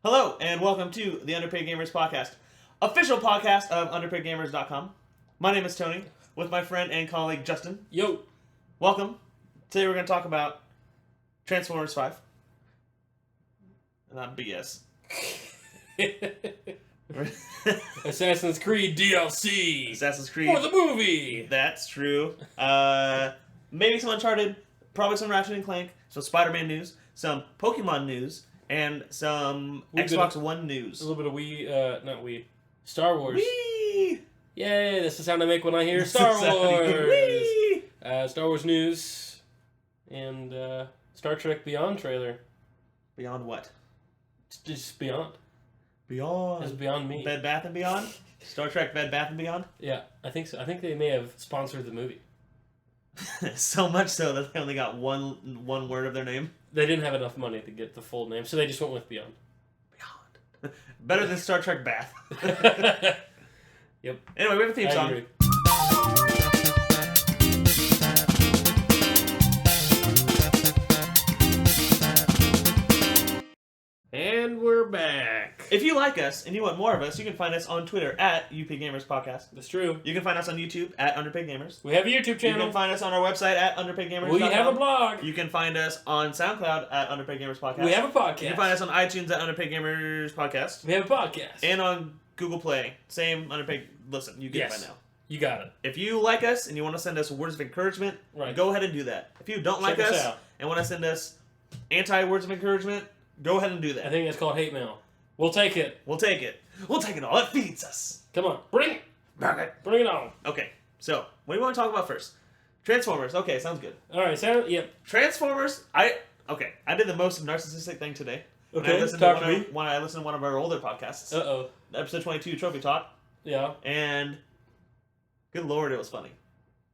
Hello, and welcome to the Underpaid Gamers Podcast, official podcast of underpaidgamers.com. My name is Tony, with my friend and colleague Justin. Yo! Welcome. Today we're going to talk about Transformers 5. Not BS. Assassin's Creed DLC! Assassin's Creed. For the movie! That's true. Maybe some Uncharted, probably some Ratchet and Clank, some Spider-Man news, some Pokemon news, and some Xbox One news. A little bit of Star Wars. Whee! Yay, that's the sound I make when I hear Star Wars! Whee! Star Wars news, and Star Trek Beyond trailer. Beyond what? It's just Beyond. Beyond. It's Beyond Me. Bed Bath & Beyond? Star Trek Bed Bath & Beyond? Yeah, I think so. I think they may have sponsored the movie. So much so that they only got one word of their name. They didn't have enough money to get the full name, so they just went with Beyond. Beyond. Better than Star Trek Bath. Yep. Anyway, we have a theme song. Agree. And we're back. If you like us and you want more of us, you can find us on Twitter at Gamers Podcast. That's true. You can find us on YouTube at Underpaid Gamers. We have a YouTube channel. You can find us on our website at underpaidgamerspodcast.com. We have a blog. You can find us on SoundCloud at Underpaid Gamers Podcast. We have a podcast. You can find us on iTunes at Underpaid Gamers Podcast. We have a podcast. And on Google Play. Same Underpaid. Listen, you get it by now. You got it. If you like us and you want to send us words of encouragement, go ahead and do that. If you don't like us and want to send us anti-words of encouragement, go ahead and do that. I think it's called hate mail. We'll take it. We'll take it. We'll take it all. It feeds us. Come on. Bring it. Bring it on. Okay, so what do you want to talk about first? Transformers. Okay, sounds good. All right, yep. Transformers. I did the most narcissistic thing today. Okay, when I listened to one of our older podcasts. Uh-oh. Episode 22, Trophy Talk. Yeah. And good lord, it was funny.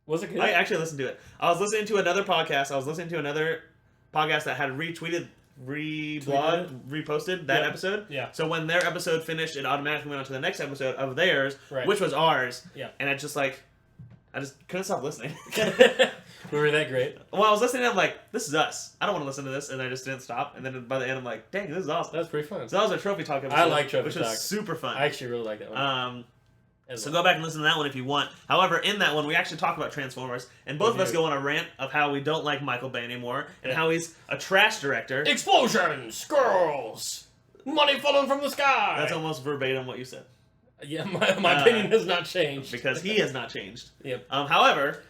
Was it good? I actually listened to it. I was listening to another podcast. That had reposted that episode. Yeah. So when their episode finished, it automatically went on to the next episode of theirs, which was ours. Yeah. And I just couldn't stop listening. We were that great. Well, I was listening and I'm like, this is us. I don't want to listen to this. And I just didn't stop. And then by the end, I'm like, dang, this is awesome. That was pretty fun. So that was a Trophy Talk episode. I like Trophy Talk. Which was super fun. I actually really like that one. So go back and listen to that one if you want. However, in that one, we actually talk about Transformers, and both of us go on a rant of how we don't like Michael Bay anymore, and how he's a trash director. Explosions! Girls! Money falling from the sky! That's almost verbatim what you said. Yeah, my opinion has not changed. Because he has not changed. Yep. However,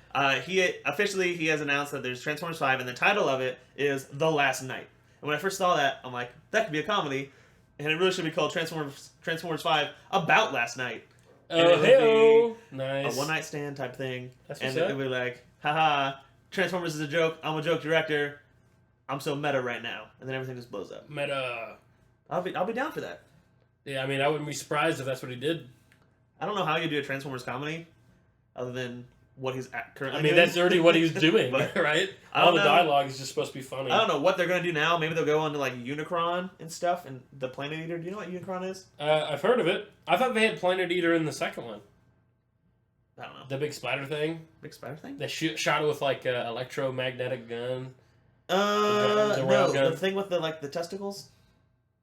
he has announced that there's Transformers 5, and the title of it is The Last Night. And when I first saw that, I'm like, that could be a comedy, and it really should be called Transformers 5 About Last Night. Oh, hey, nice. A one-night stand type thing. That's and what's it would be like, haha, Transformers is a joke, I'm a joke director, I'm so meta right now. And then everything just blows up. Meta. I'll be down for that. Yeah, I mean, I wouldn't be surprised if that's what he did. I don't know how you do a Transformers comedy, other than what he's currently doing. I mean, that's already what he's doing, right? All the dialogue is just supposed to be funny. I don't know what they're going to do now. Maybe they'll go on to, like, Unicron and stuff, and the Planet Eater. Do you know what Unicron is? I've heard of it. I thought they had Planet Eater in the second one. I don't know. The big spider thing? Big spider thing? They shot it with, like, an electromagnetic gun. No, gun. The thing with the testicles?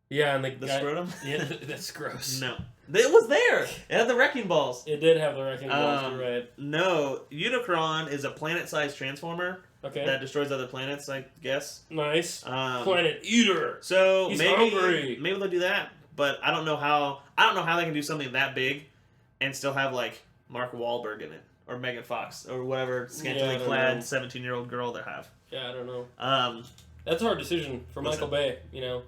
Yeah, and the scrotum? Yeah, that's gross. No. It was there. It had the wrecking balls. It did have the wrecking balls, you're right. No, Unicron is a planet-sized transformer that destroys other planets, I guess. Nice. Planet Eater. So He's hungry. Maybe they'll do that, but I don't know how they can do something that big and still have like Mark Wahlberg in it or Megan Fox or whatever scantily clad 17-year-old girl they have. Yeah, I don't know. That's a hard decision for Michael Bay, you know.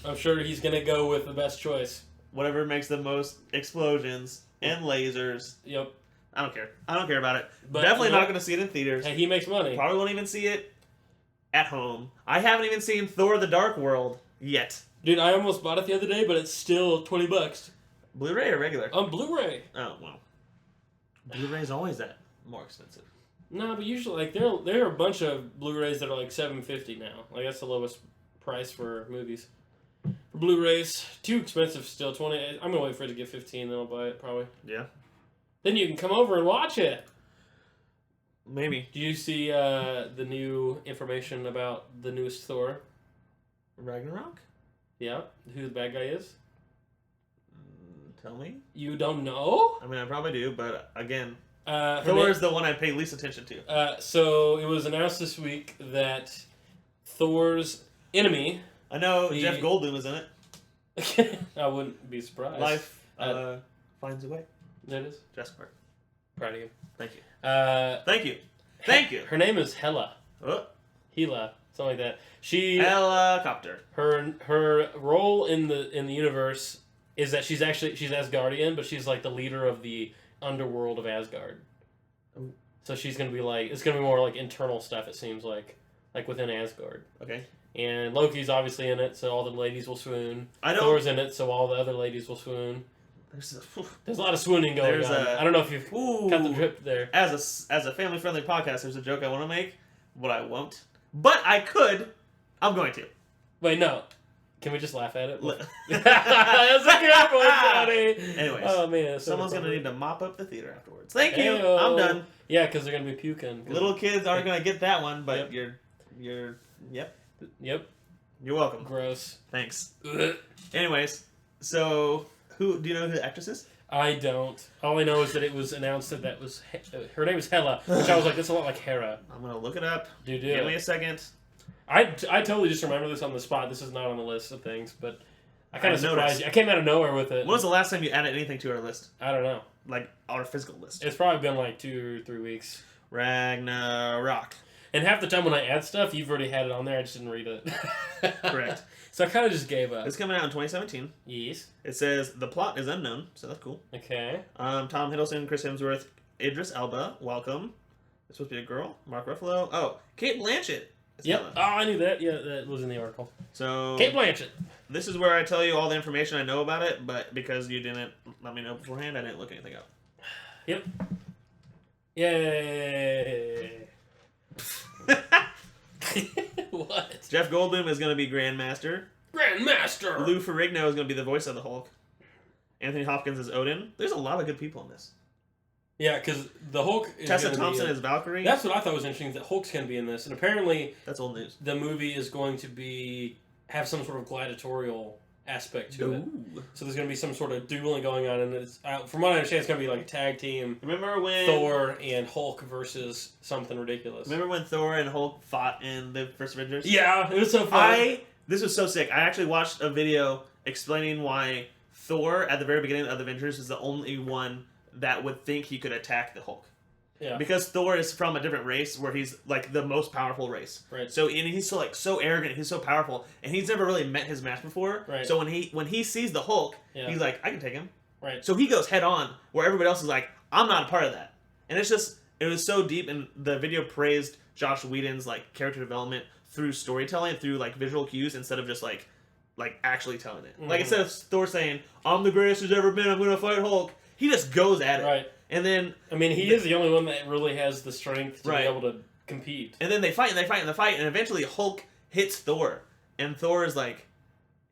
I'm sure he's going to go with the best choice. Whatever makes the most explosions and lasers. Yep. I don't care. I don't care about it. But definitely not going to see it in theaters. Hey, he makes money. Probably won't even see it at home. I haven't even seen Thor: The Dark World yet. Dude, I almost bought it the other day, but it's still $20. Blu-ray or regular? On Blu-ray. Oh, well. Blu-ray is always that more expensive. No, but usually, like, there are a bunch of Blu-rays that are like $750 now. Like, that's the lowest price for movies. For Blu-rays, too expensive still. $20. I'm gonna wait for it to get $15, then I'll buy it probably. Yeah. Then you can come over and watch it. Maybe. Do you see the new information about the newest Thor? Ragnarok? Yeah, who the bad guy is? Tell me. You don't know? I mean, I probably do, but again, Her Thor is the one I pay least attention to. So it was announced this week that Thor's enemy. I know Jeff Goldblum is in it. I wouldn't be surprised. Life finds a way. That is. Jurassic Park. Proud of you. Thank you. Thank you. Thank you. Her name is Hela. Oh. Hela, something like that. She helicopter. Her role in the universe is that she's Asgardian, but she's like the leader of the underworld of Asgard. Ooh. So she's gonna be like, it's gonna be more like internal stuff. It seems like within Asgard. Okay. And Loki's obviously in it, so all the ladies will swoon. I know. Thor's in it, so all the other ladies will swoon. There's a lot of swooning going on. I don't know if you've cut the drip there. As a family friendly podcast, there's a joke I want to make, but I won't. But I could. I'm going to. Wait, no. Can we just laugh at it? That's a good one, buddy. Anyways, oh man, someone's gonna need to mop up the theater afterwards. Thank you. I'm done. Yeah, because they're gonna be puking. Little kids aren't gonna get that one, but yep. Yep. You're welcome. Gross. Thanks. Anyways, so do you know who the actress is? I don't. All I know is that it was announced that was her name is Hela, which I was like, that's a lot like Hera. I'm gonna look it up. Give me a second. I totally just remember this on the spot. This is not on the list of things, but I kind of surprised you. I came out of nowhere with it. When was the last time you added anything to our list? I don't know. Like our physical list. It's probably been like 2 or 3 weeks. Ragnarok. And half the time when I add stuff, you've already had it on there. I just didn't read it. Correct. So I kind of just gave up. It's coming out in 2017. Yes. It says the plot is unknown, so that's cool. Okay. Tom Hiddleston, Chris Hemsworth, Idris Elba, welcome. It's supposed to be a girl. Mark Ruffalo. Oh, Kate Blanchett. Yep. Oh, I knew that. Yeah, that was in the article. So Kate Blanchett. This is where I tell you all the information I know about it, but because you didn't let me know beforehand, I didn't look anything up. Yep. Yay. What? Jeff Goldblum is going to be Grandmaster. Grandmaster! Lou Ferrigno is going to be the voice of the Hulk. Anthony Hopkins is Odin. There's a lot of good people in this. Yeah, because the Hulk is Tessa Thompson is Valkyrie. That's what I thought was interesting, that Hulk's going to be in this. And apparently... That's old news. The movie is going to have some sort of gladiatorial aspect to it. So there's going to be some sort of dueling going on. And it's, from what I understand, it's going to be like a tag team. Remember when... Thor and Hulk versus something ridiculous. Remember when Thor and Hulk fought in the first Avengers? Yeah, it was so fun. This was so sick. I actually watched a video explaining why Thor, at the very beginning of the Avengers, is the only one that would think he could attack the Hulk. Yeah. Because Thor is from a different race where he's like the most powerful race. Right. So and he's so arrogant, he's so powerful, and he's never really met his match before. Right. So when he sees the Hulk, he's like, I can take him. Right. So he goes head on, where everybody else is like, I'm not a part of that. And it was so deep, and the video praised Josh Whedon's like character development through storytelling, through like visual cues, instead of just like actually telling it. Mm-hmm. Like instead of Thor saying, I'm the greatest there's ever been, I'm gonna fight Hulk, he just goes at it. Right. And then I mean, he is the only one that really has the strength to be able to compete. And then they fight, and eventually Hulk hits Thor, and Thor is like,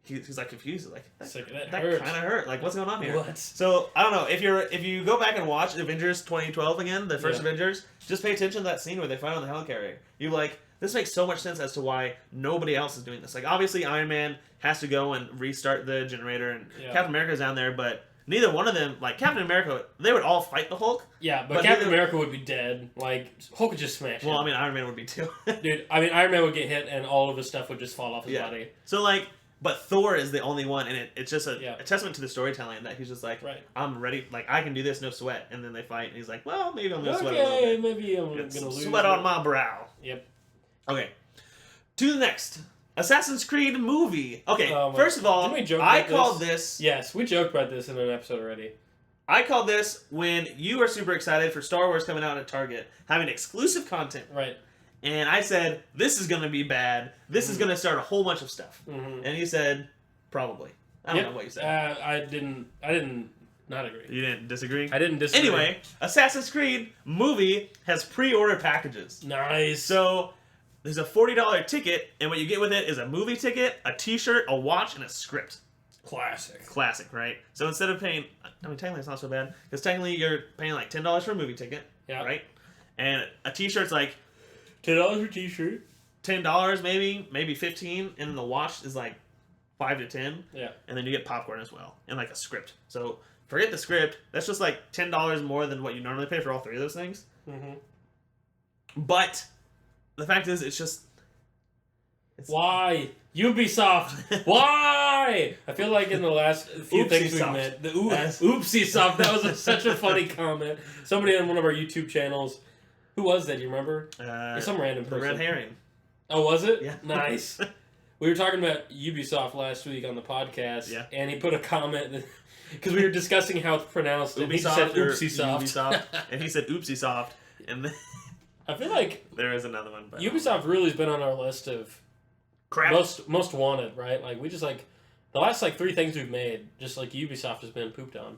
he's like confused, like that kind of hurt. Like, what's going on here? What? So I don't know if you go back and watch Avengers 2012 again, the first Avengers, just pay attention to that scene where they fight on the helicarrier. You're like, this makes so much sense as to why nobody else is doing this. Like, obviously Iron Man has to go and restart the generator, and Captain America's down there, but neither one of them, like Captain America, they would all fight the Hulk. Yeah, but Captain America would be dead. Like, Hulk would just smash him. Well, I mean, Iron Man would be too. Dude, I mean, Iron Man would get hit and all of his stuff would just fall off his body. So, like, but Thor is the only one, and it's just a testament to the storytelling that he's just like, I'm ready, like, I can do this, no sweat. And then they fight, and he's like, well, maybe I'm going to sweat a little bit. Maybe I'm going to lose. Sweat on my brow. Yep. Okay. To the next. Assassin's Creed movie. Okay, first of all, I called this... Yes, we joked about this in an episode already. I called this when you were super excited for Star Wars coming out at Target, having exclusive content. Right. And I said, this is going to be bad. This is going to start a whole bunch of stuff. Mm-hmm. And you said, probably. I don't know what you said. I didn't not agree. You didn't disagree? I didn't disagree. Anyway, Assassin's Creed movie has pre-order packages. Nice. So there's a $40 ticket, and what you get with it is a movie ticket, a t-shirt, a watch, and a script. Classic, right? So instead of paying, I mean, technically it's not so bad, because technically you're paying like $10 for a movie ticket, right? And a t-shirt's like $10 for t-shirt. $10 maybe $15, and then the watch is like 5 to 10. Yeah. And then you get popcorn as well. And like a script. So forget the script. That's just like $10 more than what you normally pay for all 3 of those things. Mm-hmm. But the fact is, it's just... Why? Ubisoft! Why? I feel like in the last few things we met, oopsie soft, that was such a funny comment. Somebody on one of our YouTube channels, who was that, do you remember? Some random person. The Red Herring. Oh, was it? Yeah. Nice. We were talking about Ubisoft last week on the podcast, and he put a comment, because we were discussing how it's pronounced, and he said oopsie soft. And he said oopsie soft, and then... I feel like... There is another one. But Ubisoft really has been on our list of... crap. Most wanted, right? Like, we just, like... The last, like, 3 things we've made, just, like, Ubisoft has been pooped on.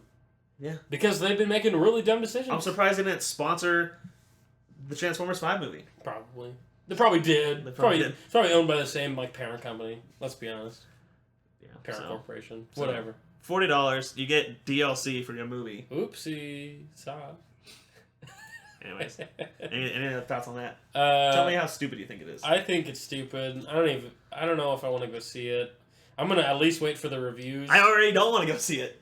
Yeah. Because they've been making really dumb decisions. I'm surprised they didn't sponsor the Transformers 5 movie. Probably. They probably did. They probably did. It's probably owned by the same, like, parent company. Let's be honest. Yeah. Parent corporation. Whatever. $40, you get DLC for your movie. Oopsie. Soft. Anyways. any other thoughts on that? Tell me how stupid you think it is. I think it's stupid. I don't know if I want to go see it. I'm going to at least wait for the reviews. I already don't want to go see it.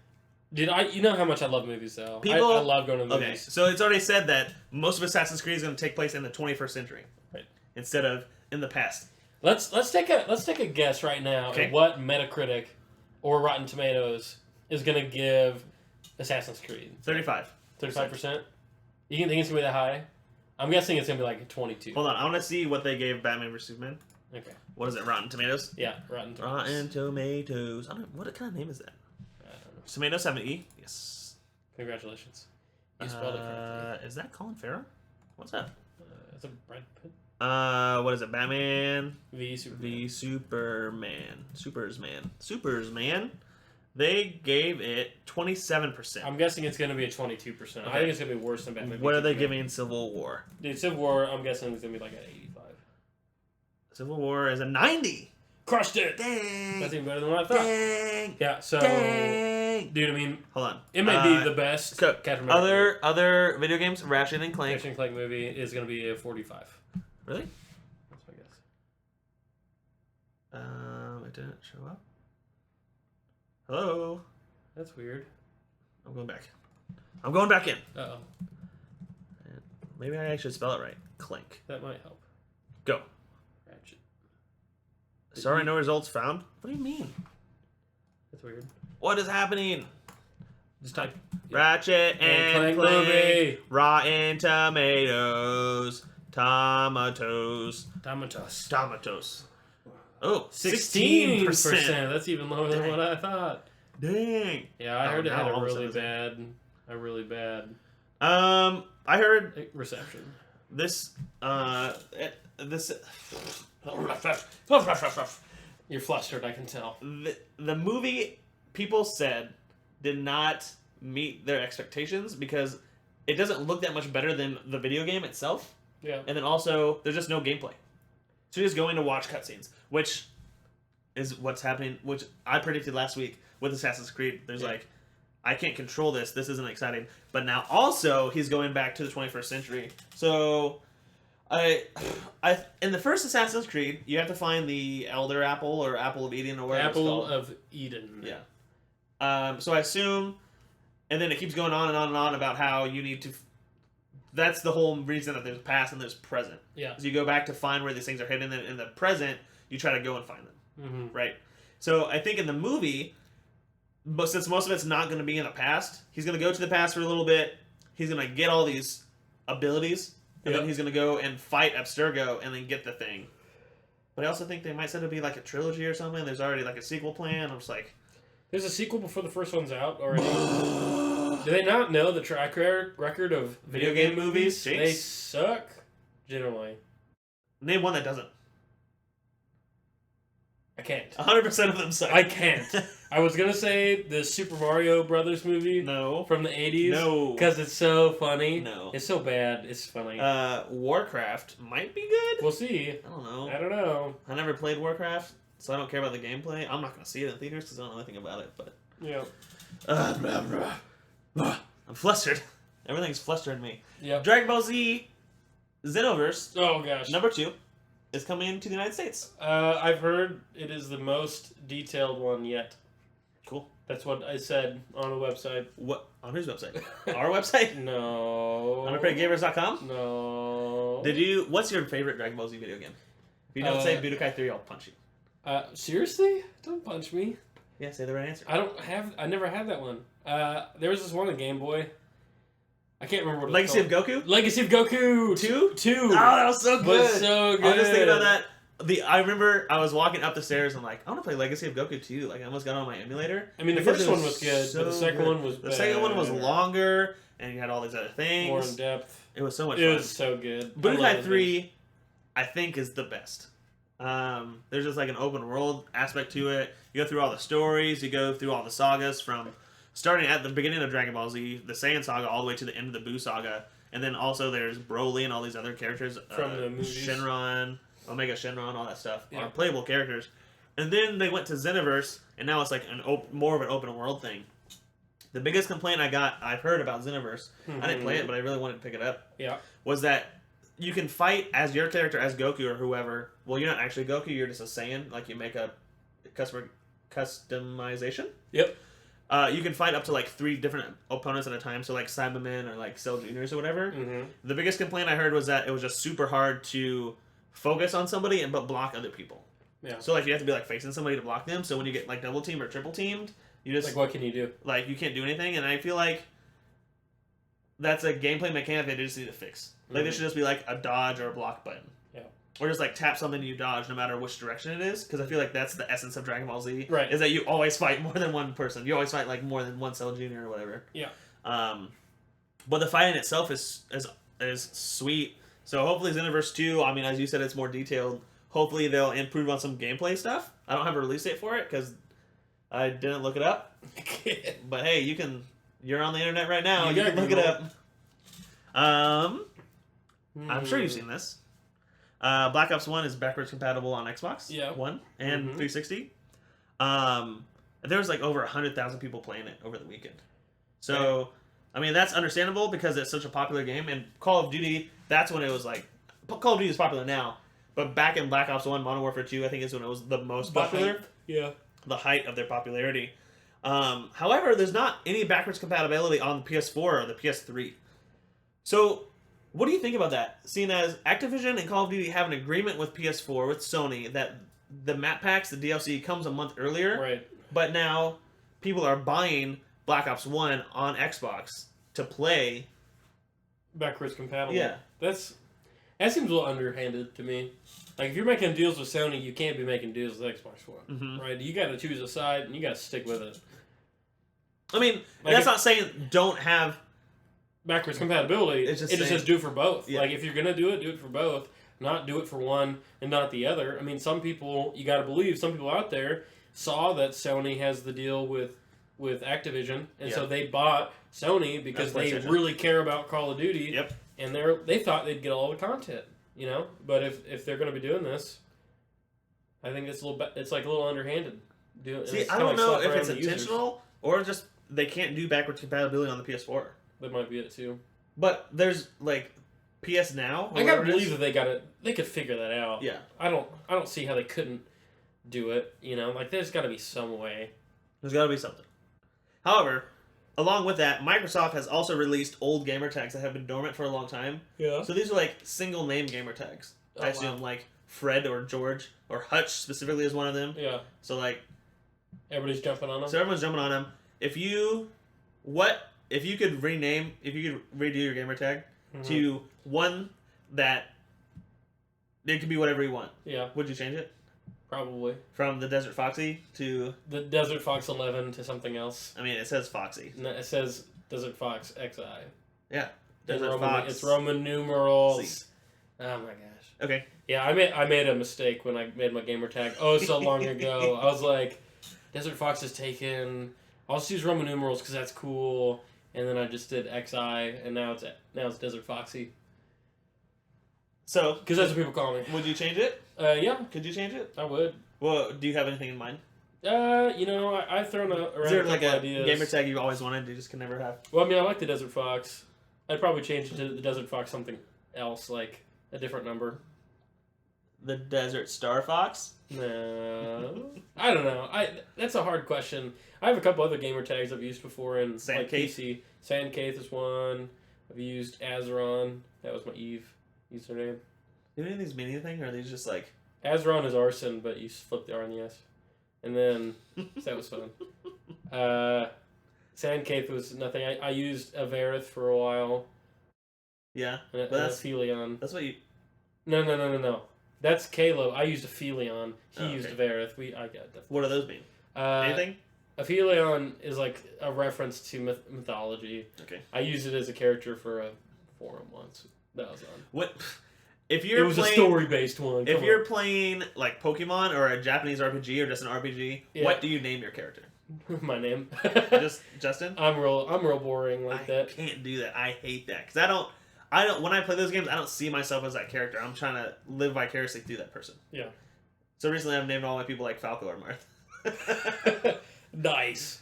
You know how much I love movies, though. I love going to movies. Okay, so it's already said that most of Assassin's Creed is going to take place in the 21st century, right? Instead of in the past. Let's take a guess right now at what Metacritic or Rotten Tomatoes is going to give Assassin's Creed. 35%. 35%. You think it's going to be that high? I'm guessing it's going to be like a 22. Hold on, I want to see what they gave Batman vs Superman. Okay. What is it? Rotten Tomatoes. Yeah, Rotten Tomatoes. Rotten Tomatoes. What kind of name is that? Tomatoes have an E? Yes. Congratulations. You spelled it correctly. Is that Colin Farrell? What's that? It's a Brad Pitt. What is it? Batman v Superman. v Superman. Supersman. They gave it 27%. I'm guessing it's going to be a 22%. Okay. I think it's going to be worse than Batman. What are they giving Civil War? Dude, Civil War, I'm guessing it's going to be like an 85. Civil War is a 90. Crushed it. Dang. That's even better than what I thought. Dang. Yeah, so... Dang. Dude, I mean... Hold on. It may be the best. So, other video games, Ratchet and Clank. Ratchet and Clank movie is going to be a 45. Really? That's my guess. It didn't show up. Hello? That's weird. I'm going back. I'm going back in. Uh-oh. Maybe I should spell it right. Clank. That might help. Go. Ratchet. Sorry, no results found? What do you mean? That's weird. What is happening? Just type... Ratchet and Clank. Movie. Rotten Tomatoes. Tomatoes. Oh, 16%. That's even lower than what I thought. Dang. Yeah, I heard it had a really bad I heard reception. this You're flustered, I can tell. the movie people said did not meet their expectations because it doesn't look that much better than the video game itself. Yeah. And then also there's just no gameplay. So you're just going to watch cutscenes, which is what's happening, which I predicted last week with Assassin's Creed. There's like, I can't control this. This isn't exciting. But now also he's going back to the 21st century. So I in the first Assassin's Creed, you have to find the Elder Apple or Apple of Eden or whatever it's called. Apple of Eden. Yeah. So I assume, and then it keeps going on and on and on about how you need to. That's the whole reason that there's past and there's present. Yeah. So you go back to find where these things are hidden, and in the present, you try to go and find them. Mm-hmm. Right? So I think in the movie, but since most of it's not going to be in the past, he's going to go to the past for a little bit. He's going to get all these abilities, and then he's going to go and fight Abstergo and then get the thing. But I also think they might set it to be like a trilogy or something. There's already like a sequel plan. I'm just like... There's a sequel before the first one's out already. Do they not know the track record of video game movies? Jinx? They suck, generally. Name one that doesn't. I can't. 100% of them suck. I can't. I was going to say the Super Mario Brothers movie. No. From the 80s. No. Because it's so funny. No. It's so bad. It's funny. Warcraft might be good. We'll see. I don't know. I don't know. I never played Warcraft, so I don't care about the gameplay. I'm not going to see it in theaters because I don't know anything about it, but... Yeah. I'm flustered. Everything's flustering me. Yep. Dragon Ball Z Xenoverse. Oh, gosh. Number 2. is coming to the United States. I've heard it is the most detailed one yet. Cool. That's what I said on the website. What? On whose website? Our website? No. Underpaidgamers.com? No. What's your favorite Dragon Ball Z video game? If you don't say Budokai 3, I'll punch you. Seriously? Don't punch me. Yeah, say the right answer. I never had that one. There was this one on Game Boy. I can't remember what it Legacy was of Goku? Legacy of Goku! 2? 2! Oh, that was so good! Was so good. I was just thinking about that. I remember I was walking up the stairs and like, I want to play Legacy of Goku 2. Like, I almost got on my emulator. I mean, the because first one was good, but the second one was The second one was longer, and you had all these other things. more in depth. It was so much fun. It was so good. Budokai 3, I think, is the best. There's just like an open world aspect to it. You go through all the stories, you go through all the sagas from starting at the beginning of Dragon Ball Z, the Saiyan saga, all the way to the end of the Buu saga. And then also there's Broly and all these other characters. From the movies. Shenron, Omega Shenron, all that stuff Yeah. are playable characters. And then they went to Xenoverse, and now it's like more of an open world thing. The biggest complaint I've heard about Xenoverse, I didn't play it, but I really wanted to pick it up, was that you can fight as your character, as Goku or whoever. Well, you're not actually Goku, you're just a Saiyan. Like, you make a customization. Yep. You can fight up to like 3 different opponents at a time, so like Cybermen or like Cell Juniors or whatever. Mm-hmm. The biggest complaint I heard was that it was just super hard to focus on somebody but block other people. Yeah. So like you have to be like facing somebody to block them. So when you get like double teamed or triple teamed, you just like, what can you do? Like, you can't do anything. And I feel like that's a gameplay mechanic they just need to fix. Like, there should just be like a dodge or a block button. Yeah. Or just like tap something and you dodge no matter which direction it is. Because I feel like that's the essence of Dragon Ball Z. Right. Is that you always fight more than one person. You always fight like more than one Cell Junior or whatever. Yeah. But the fighting itself is sweet. So hopefully Xenoverse 2, I mean, as you said, it's more detailed. Hopefully they'll improve on some gameplay stuff. I don't have a release date for it because I didn't look it up. But hey, you're on the internet right now. You can look it up. I'm sure you've seen this. Black Ops 1 is backwards compatible on Xbox One and 360. There was like over 100,000 people playing it over the weekend. So, I mean, that's understandable because it's such a popular game. And Call of Duty, that's when it was like... Call of Duty is popular now. But back in Black Ops 1, Modern Warfare 2, I think is when it was the most popular. The height of their popularity. However, there's not any backwards compatibility on the PS4 or the PS3. So, what do you think about that? Seeing as Activision and Call of Duty have an agreement with PS4, with Sony, that the map packs, the DLC, comes a month earlier. Right. But now, people are buying Black Ops 1 on Xbox to play. Backwards compatible. Yeah. That seems a little underhanded to me. Like, if you're making deals with Sony, you can't be making deals with Xbox One. Right? You gotta choose a side, and you gotta stick with it. I mean, like, that's not saying don't have backwards compatibility. It just says do it for both. Yeah. Like, if you're gonna do it for both. Not do it for one and not the other. I mean, some people, you gotta believe, some people out there saw that Sony has the deal with Activision, and so they bought Sony because they really care about Call of Duty. Yep. And they thought they'd get all the content, you know. But if they're going to be doing this, I think it's like a little underhanded. See, I don't know if it's intentional or just they can't do backwards compatibility on the PS4. That might be it too. But there's like PS Now. I gotta believe that they could figure that out. Yeah. I don't see how they couldn't do it. You know, like there's got to be some way. There's got to be something. However, along with that, Microsoft has also released old gamer tags that have been dormant for a long time. Yeah. So these are like single name gamer tags. I assume like Fred or George or Hutch specifically is one of them. Yeah. So like everybody's jumping on them. So everyone's jumping on them. If you could redo your gamer tag to one that it could be whatever you want. Yeah. Would you change it? Probably. From the Desert Foxy to... The Desert Fox 11 to something else. I mean, it says Foxy. No, it says Desert Fox XI. Yeah. Desert Fox. It's Roman numerals. C. Oh my gosh. Okay. Yeah, I made a mistake when I made my gamer tag. Oh, so long ago. I was like, Desert Fox is taken. I'll just use Roman numerals because that's cool. And then I just did XI, and now it's Desert Foxy. So, because that's what people call me. Would you change it? Yeah. Could you change it? I would. Well, do you have anything in mind? I've thrown around Is there like a ideas. gamer tag you always wanted you just can never have? Well, I mean, I like the Desert Fox. I'd probably change it to the Desert Fox something else, like a different number. the Desert Star Fox? No. I don't know. That's a hard question. I have a couple other gamer tags I've used before in like PC. Sandcaith is one. I've used Azeron. That was my Eve username. Do any of these mean anything, or are these just like... Azeron is arson, but you flip the R and the S. And then, so that was fun. Sandcaith was nothing. I used Averith for a while. Yeah, but that's Aphelion. That's what you... No. That's Caleb. I used Aphelion. He used Averith. I got that. What do those mean? Anything? Aphelion is like a reference to mythology. Okay. I used it as a character for a forum once. That was on. What? If you're it was a story-based one. If you're playing like Pokemon or a Japanese RPG or just an RPG, what do you name your character? My name. Just Justin? I'm real boring like that. I can't do that. I hate that because I don't. When I play those games, I don't see myself as that character. I'm trying to live vicariously through that person. Yeah. So recently, I've named all my people like Falco or Marth. Nice.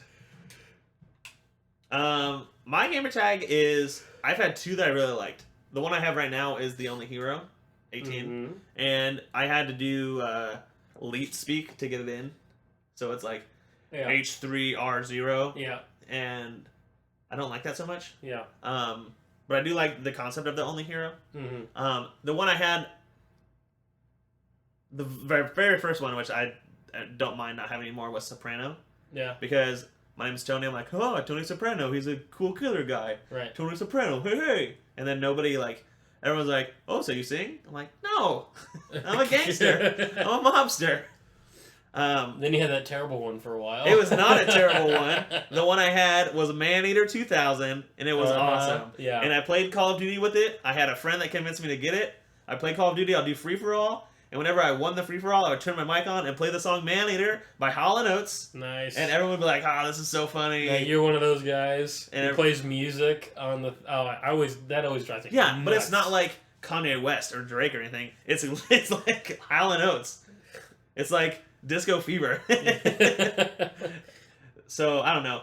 My gamer tag is I've had two that I really liked. The one I have right now is The Only Hero, 18, and I had to do Leet Speak to get it in, so it's like H3R0. Yeah. And I don't like that so much. Yeah. But I do like the concept of The Only Hero. Mm-hmm. The one I had, the very first one, which I don't mind not having anymore, was Soprano. Yeah. Because my name's Tony. I'm like, oh, Tony Soprano. He's a cool killer guy. Right. Tony Soprano. Hey. And then everyone's like, oh, so you sing? I'm like, no. I'm a gangster. I'm a mobster. Then you had that terrible one for a while. It was not a terrible one. The one I had was Maneater 2000, and it was awesome. Yeah. And I played Call of Duty with it. I had a friend that convinced me to get it. I played Call of Duty. I'll do free-for-all. And whenever I won the free-for-all, I would turn my mic on and play the song Maneater by Hall & Oates. Nice. And everyone would be like, oh, this is so funny. Yeah, you're one of those guys who plays music on the... that always drives me nuts. But it's not like Kanye West or Drake or anything. It's like Hall & Oates. It's like Disco Fever. So, I don't know.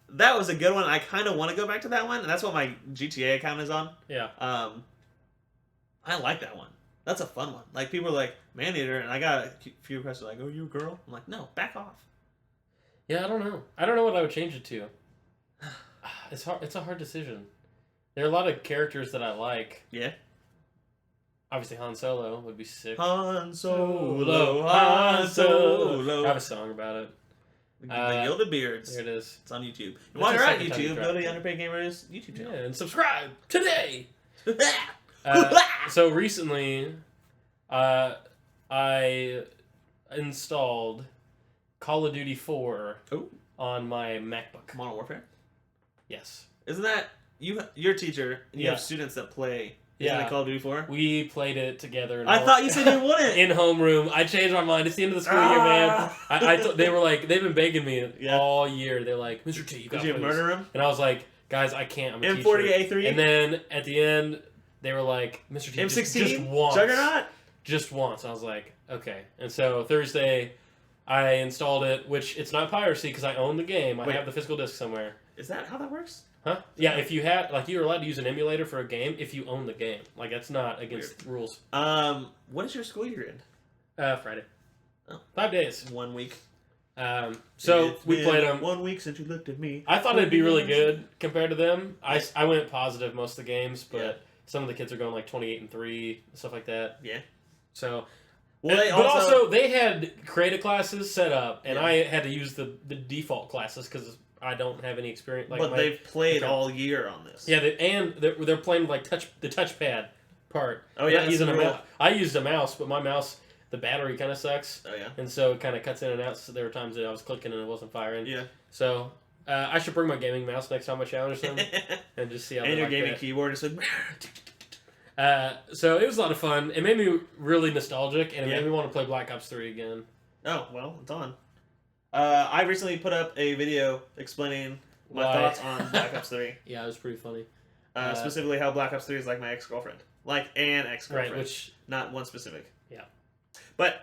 That was a good one. I kind of want to go back to that one. And that's what my GTA account is on. Yeah. I like that one. That's a fun one. Like, people are like, Maneater, and I got a few requests like, oh, you a girl? I'm like, no, back off. Yeah, I don't know. I don't know what I would change it to. It's hard. It's a hard decision. There are a lot of characters that I like. Yeah. Obviously, Han Solo would be sick. Han Solo, Han Solo. I have a song about it. The Gilded Beards. There it is. It's on YouTube. And while you're at YouTube, go to the Underpaid Gamers YouTube channel. Yeah, and subscribe today! So recently, I installed Call of Duty 4 on my MacBook. Modern Warfare? Yes. Isn't that... You're a teacher, and you have students that play... Isn't it Call of Duty 4? We played it together. I thought you said you wouldn't! In homeroom. I changed my mind. It's the end of the school year, man. They were like... They've been begging me all year. They're like, Mr. T, you got to Did you murder him? And I was like, guys, I can't. I'm a teacher. M40A3? And then, at the end... They were like, Mr. T, M16? just once. Juggernaut? Just once. I was like, okay. And so Thursday, I installed it, which it's not piracy because I own the game. I have the physical disc somewhere. Is that how that works? Huh? Yeah, if you have, like, you're allowed to use an emulator for a game if you own the game. Like, that's not against rules. What is your school year in? Friday. Oh. 5 days. 1 week. So we played them. 1 week since you looked at me. I thought it'd be really good compared to them. I went positive most of the games, but some of the kids are going like 28-3 stuff like that. Yeah. So, well, but also they had creative classes set up, and I had to use the default classes because I don't have any experience. Like, but they've played all year on this. Yeah, they're playing like the touchpad part. Oh yeah, using a mouse. I used a mouse, but my mouse, the battery kind of sucks. Oh yeah. And so it kind of cuts in and out. So there were times that I was clicking and it wasn't firing. Yeah. So I should bring my gaming mouse next time I challenge them and just see how. And your gaming keyboard is like. So it was a lot of fun. It made me really nostalgic, and it made me want to play Black Ops 3 again. Oh well, it's on. I recently put up a video explaining my thoughts on Black Ops 3. Yeah, it was pretty funny. Specifically, how Black Ops 3 is like my ex-girlfriend, like an ex-girlfriend, right? Which not one specific. Yeah. But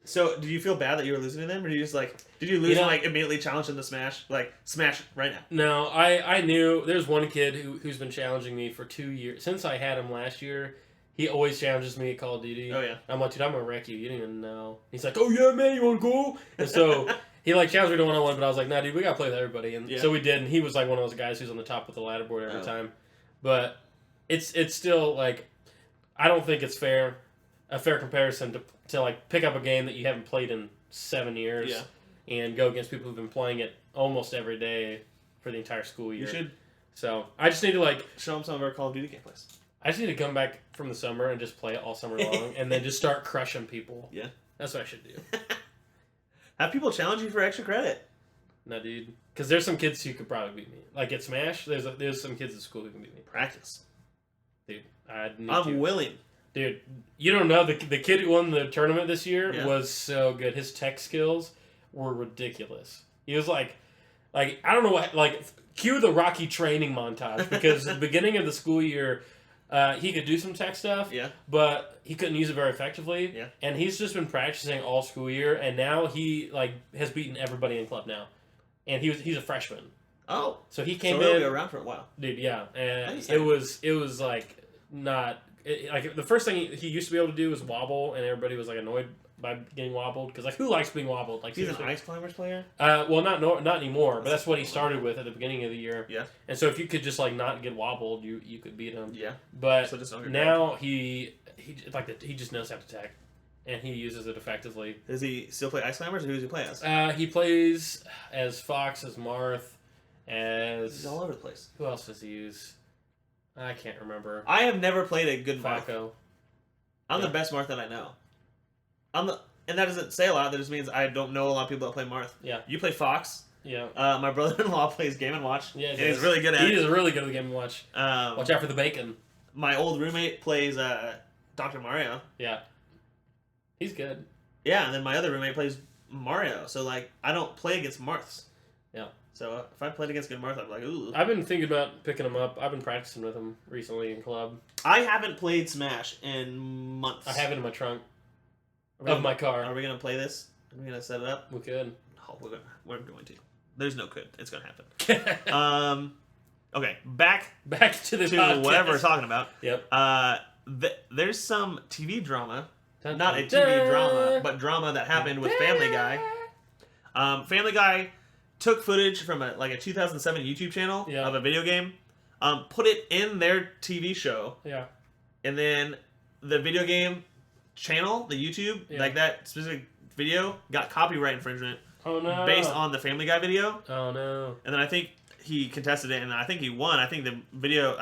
so did you feel bad that you were losing to them, or did you lose and like immediately challenge them to Smash, like Smash right now? No, I knew there's one kid who's been challenging me for 2 years since I had him last year. He always challenges me at Call of Duty. Oh, yeah. I'm like, dude, I'm gonna wreck you. You didn't even know. He's like, oh yeah, man, you wanna go? And so he like challenged me to 1-on-1, but I was like, nah, dude, we gotta play with everybody. And so we did. And he was like one of those guys who's on the top of the ladder board every time. But it's still like, I don't think it's a fair comparison to like pick up a game that you haven't played in 7 years and go against people who've been playing it almost every day for the entire school year. You should. So I just need to like show them some of our Call of Duty gameplays. I just need to come back from the summer and just play it all summer long, and then just start crushing people. Yeah, that's what I should do. Have people challenge you for extra credit. No, dude, because there's some kids who could probably beat me. Like at Smash, there's some kids at school who can beat me. Practice, dude. I'm willing. Dude, you don't know the kid who won the tournament this year was so good. His tech skills were ridiculous. He was like I don't know what cue the Rocky training montage because at the beginning of the school year. He could do some tech stuff, but he couldn't use it very effectively. Yeah. And he's just been practicing all school year, and now he has beaten everybody in club now. And he's a freshman. Oh, so he came in. He'll be around for a while, dude. Yeah, and it was like not like the first thing he used to be able to do was wobble, and everybody was like annoyed by getting wobbled because like who likes being wobbled? Like he's seriously? An Ice Climbers player. Well, not anymore. But that's what he started with at the beginning of the year. Yeah. And so if you could just like not get wobbled, you could beat him. Yeah. But so now he just knows how to tech, and he uses it effectively. Does he still play Ice Climbers, or who does he play as? He plays as Fox, as Marth, as he's all over the place. Who else does he use? I can't remember. I have never played a good Marth. Falco. I'm the best Marth that I know. And that doesn't say a lot. That just means I don't know a lot of people that play Marth. Yeah. You play Fox. Yeah. My brother-in-law plays Game & Watch. Yeah, and he's really good at it. He is really good at Game & Watch. Watch out for the bacon. My old roommate plays Dr. Mario. Yeah. He's good. Yeah, and then my other roommate plays Mario. So, like, I don't play against Marths. Yeah. So, if I played against good Marth, I'd be like, ooh. I've been thinking about picking him up. I've been practicing with him recently in club. I haven't played Smash in months. I have it in my trunk. Of my car. Are we going to play this? Are we going to set it up? We could. No, we're going to. There's no could. It's going to happen. Okay, back to the podcast. Whatever we're talking about. Yep. There's some TV drama. Dun, not dun, a TV dun. drama, but drama that happened with Family Guy. Family Guy took footage from a 2007 YouTube channel of a video game, put it in their TV show. Yeah. And then the video game channel, the YouTube, like that specific video, got copyright infringement. Oh no. Based on the Family Guy video. Oh no. And then I think he contested it, and I think he won. I think the video,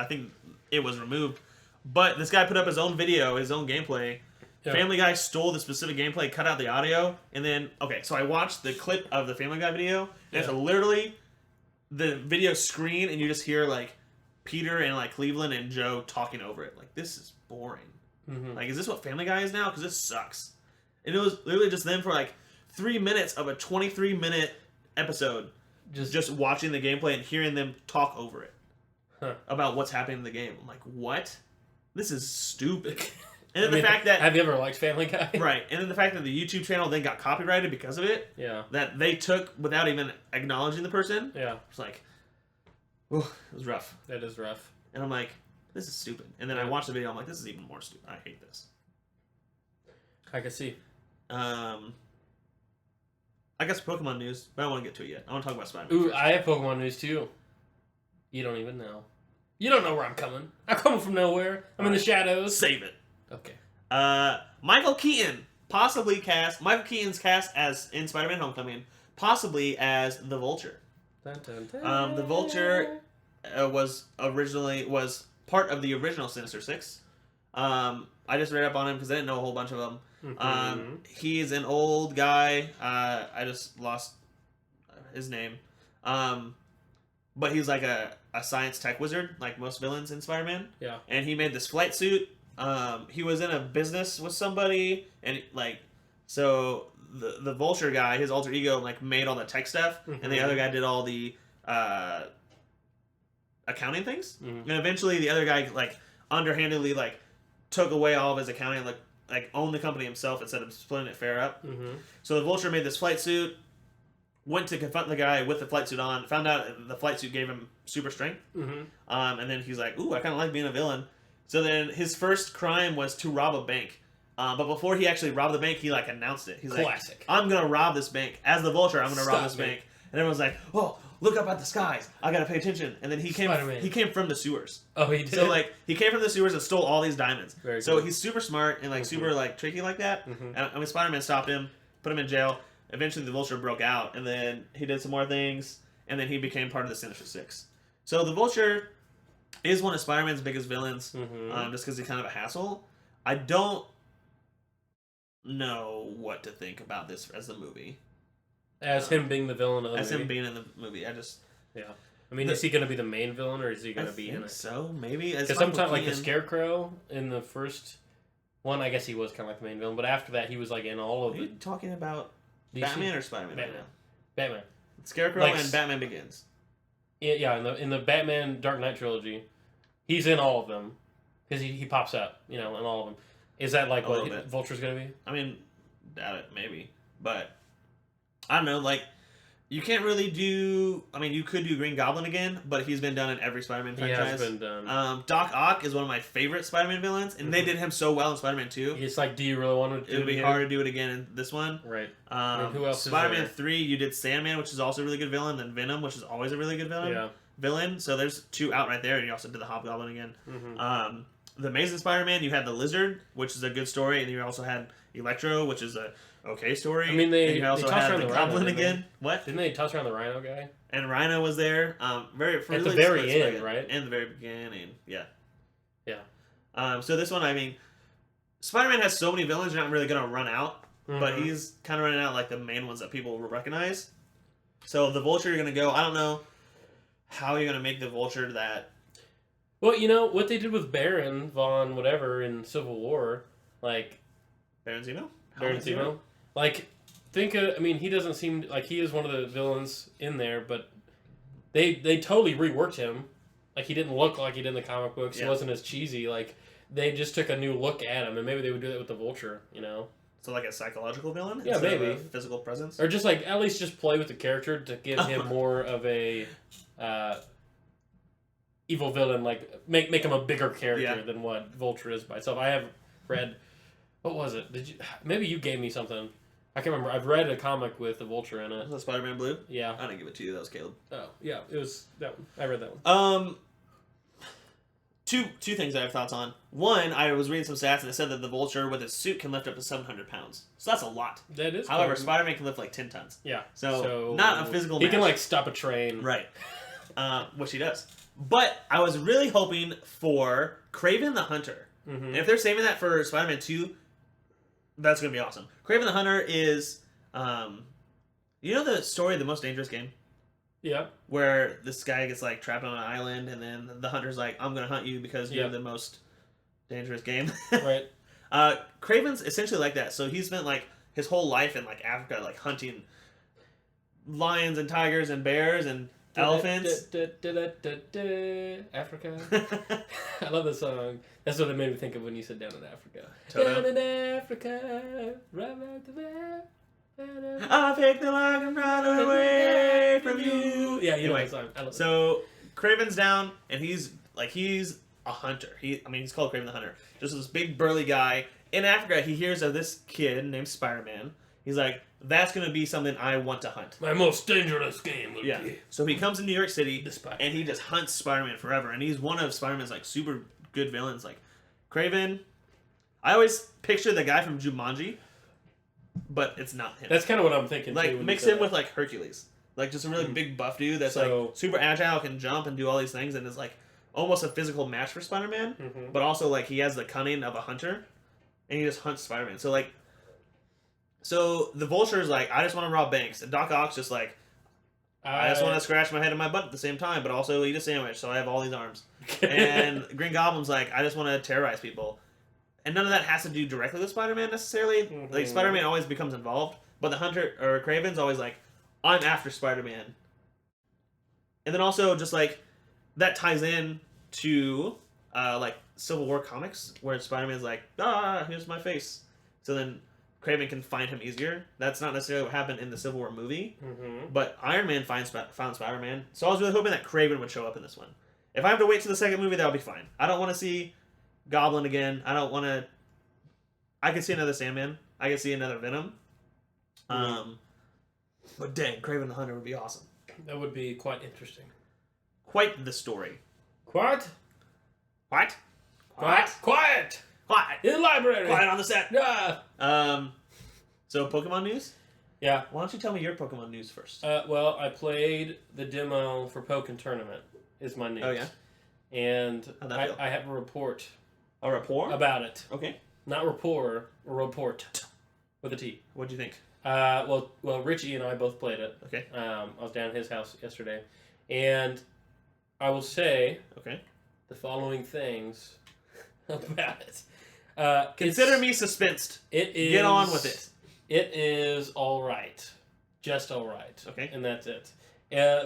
it was removed. But this guy put up his own video, his own gameplay. Yeah. Family Guy stole the specific gameplay, cut out the audio, and then, so I watched the clip of the Family Guy video, and it's literally the video screen, and you just hear, like, Peter and, like, Cleveland and Joe talking over it. Like, this is boring. Mm-hmm. Like, is this what Family Guy is now? Because this sucks. And it was literally just them for, like, 3 minutes of a 23-minute episode. Just watching the gameplay and hearing them talk over it. About what's happening in the game. I'm like, what? This is stupid. And then the fact that... Have you ever liked Family Guy? Right. And then the fact that the YouTube channel then got copyrighted because of it. Yeah. That they took without even acknowledging the person. Yeah. It's like... Oh, it was rough. That is rough. And I'm like, this is stupid. And then I watched the video, I'm like, this is even more stupid. I hate this. I can see. I got some Pokemon news, but I don't want to get to it yet. I want to talk about Spider-Man. Ooh, I have Pokemon news too. You don't even know. You don't know where I'm coming. I'm coming from nowhere. I'm in the shadows. Save it. Okay. Michael Keaton possibly cast. Michael Keaton's cast as in Spider-Man: Homecoming, possibly as the Vulture. Dun, dun, dun. The Vulture was part of the original Sinister Six. I just read up on him because I didn't know a whole bunch of them. Mm-hmm. He's an old guy. I just lost his name. But he's like a science tech wizard, like most villains in Spider-Man. Yeah. And he made this flight suit. He was in a business with somebody, and so the Vulture guy, his alter ego, made all the tech stuff, and the other guy did all the accounting things. Mm-hmm. And eventually, the other guy underhandedly took away all of his accounting, owned the company himself instead of splitting it fair up. Mm-hmm. So the Vulture made this flight suit, went to confront the guy with the flight suit on, found out the flight suit gave him super strength. Mm-hmm. And then he's like, ooh, I kind of like being a villain. So then his first crime was to rob a bank. But before he actually robbed the bank, he like announced it. He's Classic. like, "I'm gonna rob this bank as the Vulture. I'm gonna rob this me. bank." And everyone's like, "Oh, look up at the skies! I gotta pay attention." And then he came. Spider-Man. He came from the sewers. Oh, he did. So like he came from the sewers and stole all these diamonds. Very so cool. he's super smart and like super like tricky like that. Mhm. And I mean, Spider-Man stopped him, put him in jail. Eventually, the Vulture broke out, and then he did some more things, and then he became part of the Sinister Six. So the Vulture is one of Spider-Man's biggest villains, just because he's kind of a hassle. I don't know what to think about this as the movie. As him being the villain of the As movie. him being in the movie, I just... Yeah. I mean, is he going to be the main villain, or is he going to be in it? So, maybe. Because sometimes, like, the Scarecrow in the first one, I guess he was kind of like the main villain, but after that, he was, like, in all of Are the... you talking about DC? Batman or Spider-Man? Batman. Right now? Batman. Scarecrow Like, and Batman Begins. Yeah, in the Batman Dark Knight trilogy, he's in all of them. Because he pops up, in all of them. Is that, like, what Vulture's going to be? I mean, doubt it, maybe. But, I don't know, like... You can't really do... I mean, you could do Green Goblin again, but he's been done in every Spider-Man franchise. He has been done. Doc Ock is one of my favorite Spider-Man villains, and they did him so well in Spider-Man 2. It's like, do you really want to do it? It would be hard to do it again in this one. Right. Who else Spider-Man 3, you did Sandman, which is also a really good villain, then Venom, which is always a really good villain. So there's 2 out right there, and you also did the Hobgoblin again. Mm-hmm. The Amazing Spider-Man, you had the Lizard, which is a good story, and you also had Electro, which is a okay story. I mean, and you also tossed had around the the Goblin Rhino, again. What? Didn't they toss around the Rhino guy? And Rhino was there. At the very end, right? In the very beginning, yeah. Yeah. So this one, I mean, Spider-Man has so many villains, you're not really going to run out. Mm-hmm. But he's kind of running out like the main ones that people will recognize. So the Vulture, you're going to go, I don't know how you're going to make the Vulture that... Well, what they did with Baron Von whatever in Civil War, like... Baron Zemo? Baron Zemo? Like, he doesn't seem like he is one of the villains in there, but they totally reworked him. Like, he didn't look like he did in the comic books. Yeah. He wasn't as cheesy. Like, they just took a new look at him, and maybe they would do that with the Vulture, So like a psychological villain? Yeah, maybe. Of a physical presence? Or just like, at least just play with the character to give him more of a evil villain, like make him a bigger character than what Vulture is by itself. I have read, what was it? Maybe you gave me something. I can't remember. I've read a comic with the Vulture in it. Was that Spider-Man Blue? Yeah. I didn't give it to you. That was Caleb. Oh, yeah. It was that one. I read that one. Two things I have thoughts on. One, I was reading some stats and it said that the Vulture with his suit can lift up to 700 pounds. So that's a lot. That is. However, Spider-Man can lift like 10 tons. Yeah. So not a physical match. He can like stop a train. Right. Which he does. But I was really hoping for Kraven the Hunter. Mm-hmm. And if they're saving that for Spider-Man 2, that's going to be awesome. Kraven the Hunter is, you know the story of The Most Dangerous Game? Yeah. Where this guy gets like trapped on an island and then the hunter's like, I'm going to hunt you because you're the most dangerous game. Right. Kraven's essentially like that. So he spent like his whole life in like Africa, like hunting lions and tigers and bears and elephants. Africa. I love this song. That's what it made me think of when you said Down in Africa. Toto. Down in Africa, right back to there. I picked the lock and run away from you. Yeah, you know that song. I love so Kraven's down, and he's a hunter. He's called Kraven the Hunter. Just this big burly guy in Africa. He hears of this kid named Spider-Man. He's like, that's gonna be something I want to hunt. My most dangerous game. Yeah. So he comes to New York City, and he just hunts Spider-Man forever. And he's one of Spider-Man's like super good villains. Like Kraven, I always picture the guy from Jumanji. But it's not him. That's kind of what I'm thinking. Like too, mix him with like Hercules, like just a really big buff dude that's like super agile, can jump and do all these things, and is like almost a physical match for Spider-Man. Mm-hmm. But also like he has the cunning of a hunter, and he just hunts Spider-Man. So the Vulture is like, I just want to rob banks, and Doc Ock's just like, I just want to scratch my head and my butt at the same time, but also eat a sandwich, so I have all these arms. And Green Goblin's like, I just want to terrorize people. And none of that has to do directly with Spider-Man necessarily. Mm-hmm. Like Spider-Man always becomes involved, but the Hunter or Kraven's always like, I'm after Spider-Man. And then also just like that ties in to like Civil War comics where Spider-Man's like, here's my face. So then Kraven can find him easier. That's not necessarily what happened in the Civil War movie, but Iron Man found Spider-Man. So I was really hoping that Kraven would show up in this one. If I have to wait till the second movie, that'll be fine. I don't want to see Goblin again. I don't want to. I could see another Sandman. I could see another Venom. But dang, Kraven the Hunter would be awesome. That would be quite interesting. Quite the story. Quiet. What? Quiet. Quiet. Quiet. In the library. Quiet on the set. Yeah. So Pokemon news? Yeah. Why don't you tell me your Pokemon news first? Well, I played the demo for Pokken Tournament. Is my news. Oh yeah. And How'd that feel? I have a report A rapport? about it. Okay. Not rapport, a report with a T. What'd you think? Well, Richie and I both played it. Okay. I was down at his house yesterday, and I will say Okay. the following things about it. Consider me suspensed. It is. Get on with it. It is all right, just all right. Okay. And that's it.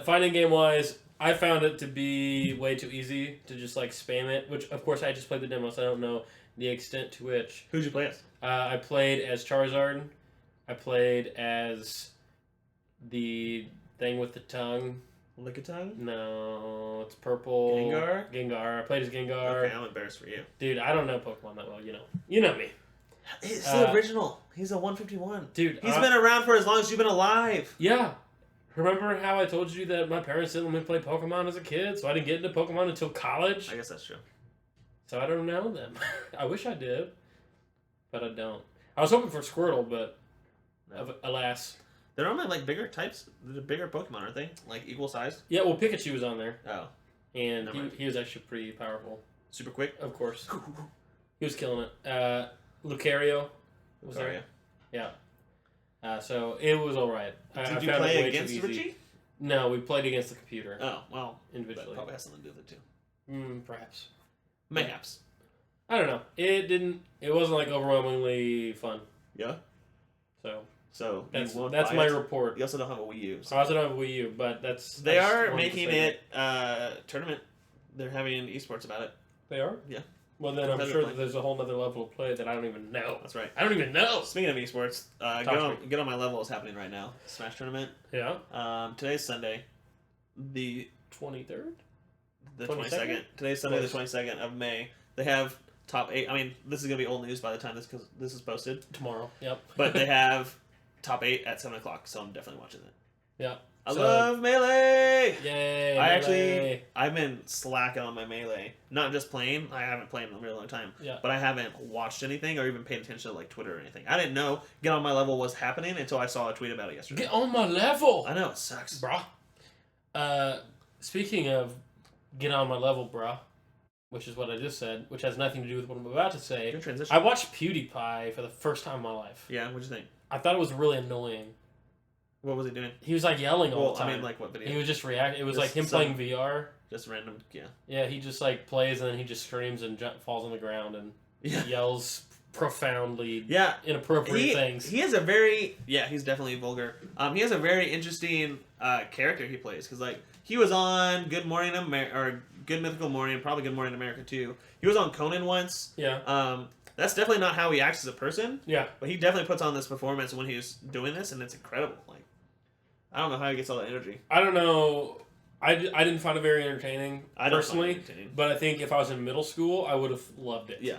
Fighting game wise, I found it to be way too easy to just like spam it. Which of course I just played the demo, so I don't know the extent to which. Who'd you play as? I played as Charizard. I played as the thing with the tongue. Lickitung? No, it's purple. Gengar? Gengar. I played as Gengar. Okay, I'm embarrassed for you. Dude, I don't know Pokemon that well. You know me. He's the original. He's a 151. Dude, He's been around for as long as you've been alive. Yeah. Remember how I told you that my parents didn't let me play Pokemon as a kid, so I didn't get into Pokemon until college? I guess that's true. So I don't know them. I wish I did, but I don't. I was hoping for Squirtle, but No. alas. They're only like bigger types. They're bigger Pokemon, aren't they? Like equal sized? Yeah, well, Pikachu was on there, Oh. and Never mind. he was actually pretty powerful. Super quick? Of course. He was killing it. Lucario was Oh, there. Yeah. So it was alright. Did you play against Richie? No, we played against the computer Oh, well. That individually. probably has something to do with it too. Perhaps. Mayhaps. I don't know. It wasn't like overwhelmingly fun. Yeah? So you won't that's buy my it? report. You also don't have a Wii U. I also don't have a Wii U, but They that's are one making to say. it tournament. They're having esports about it. They are? Yeah. Well, then I'm Competitive sure play. that there's a whole other level of play that I don't even know. That's right. I don't even know. Speaking of esports, get on my level is happening right now. Smash tournament. Yeah. Today's Sunday. The 23rd? 22nd. Today's Sunday, the Close. 22nd of May. They have top 8. I mean, this is gonna be old news by the time this is posted. Tomorrow. Yep. But they have top 8 at 7 o'clock, so I'm definitely watching it. Yeah. I love Melee! Yay! I've been slacking on my Melee. Not just playing. I haven't played in a really long time. Yeah. But I haven't watched anything or even paid attention to like Twitter or anything. I didn't know Get On My Level was happening until I saw a tweet about it yesterday. Get on my level! I know, it sucks. Bruh. Speaking of get on my level, bruh, which is what I just said, which has nothing to do with what I'm about to say. Good transition. I watched PewDiePie for the first time in my life. Yeah, what'd you think? I thought it was really annoying. What was he doing? He was like yelling all Well, the time. I mean, like what video? He was just reacting. It was Just like him some- playing VR. Just random, yeah. Yeah, he just like plays and then he just screams and falls on the ground and Yeah. yells profoundly Yeah. inappropriate things. He has a very, he's definitely vulgar. He has a very interesting character he plays, because like, he was on Good Morning America, or Good Mythical Morning, probably Good Morning America too. He was on Conan once. Yeah. That's definitely not how he acts as a person. Yeah. But he definitely puts on this performance when he's doing this, and it's incredible. Like, I don't know how he gets all that energy. I don't know. I didn't find it very entertaining I don't personally, find it entertaining. but I think if I was in middle school, I would have loved it. Yeah.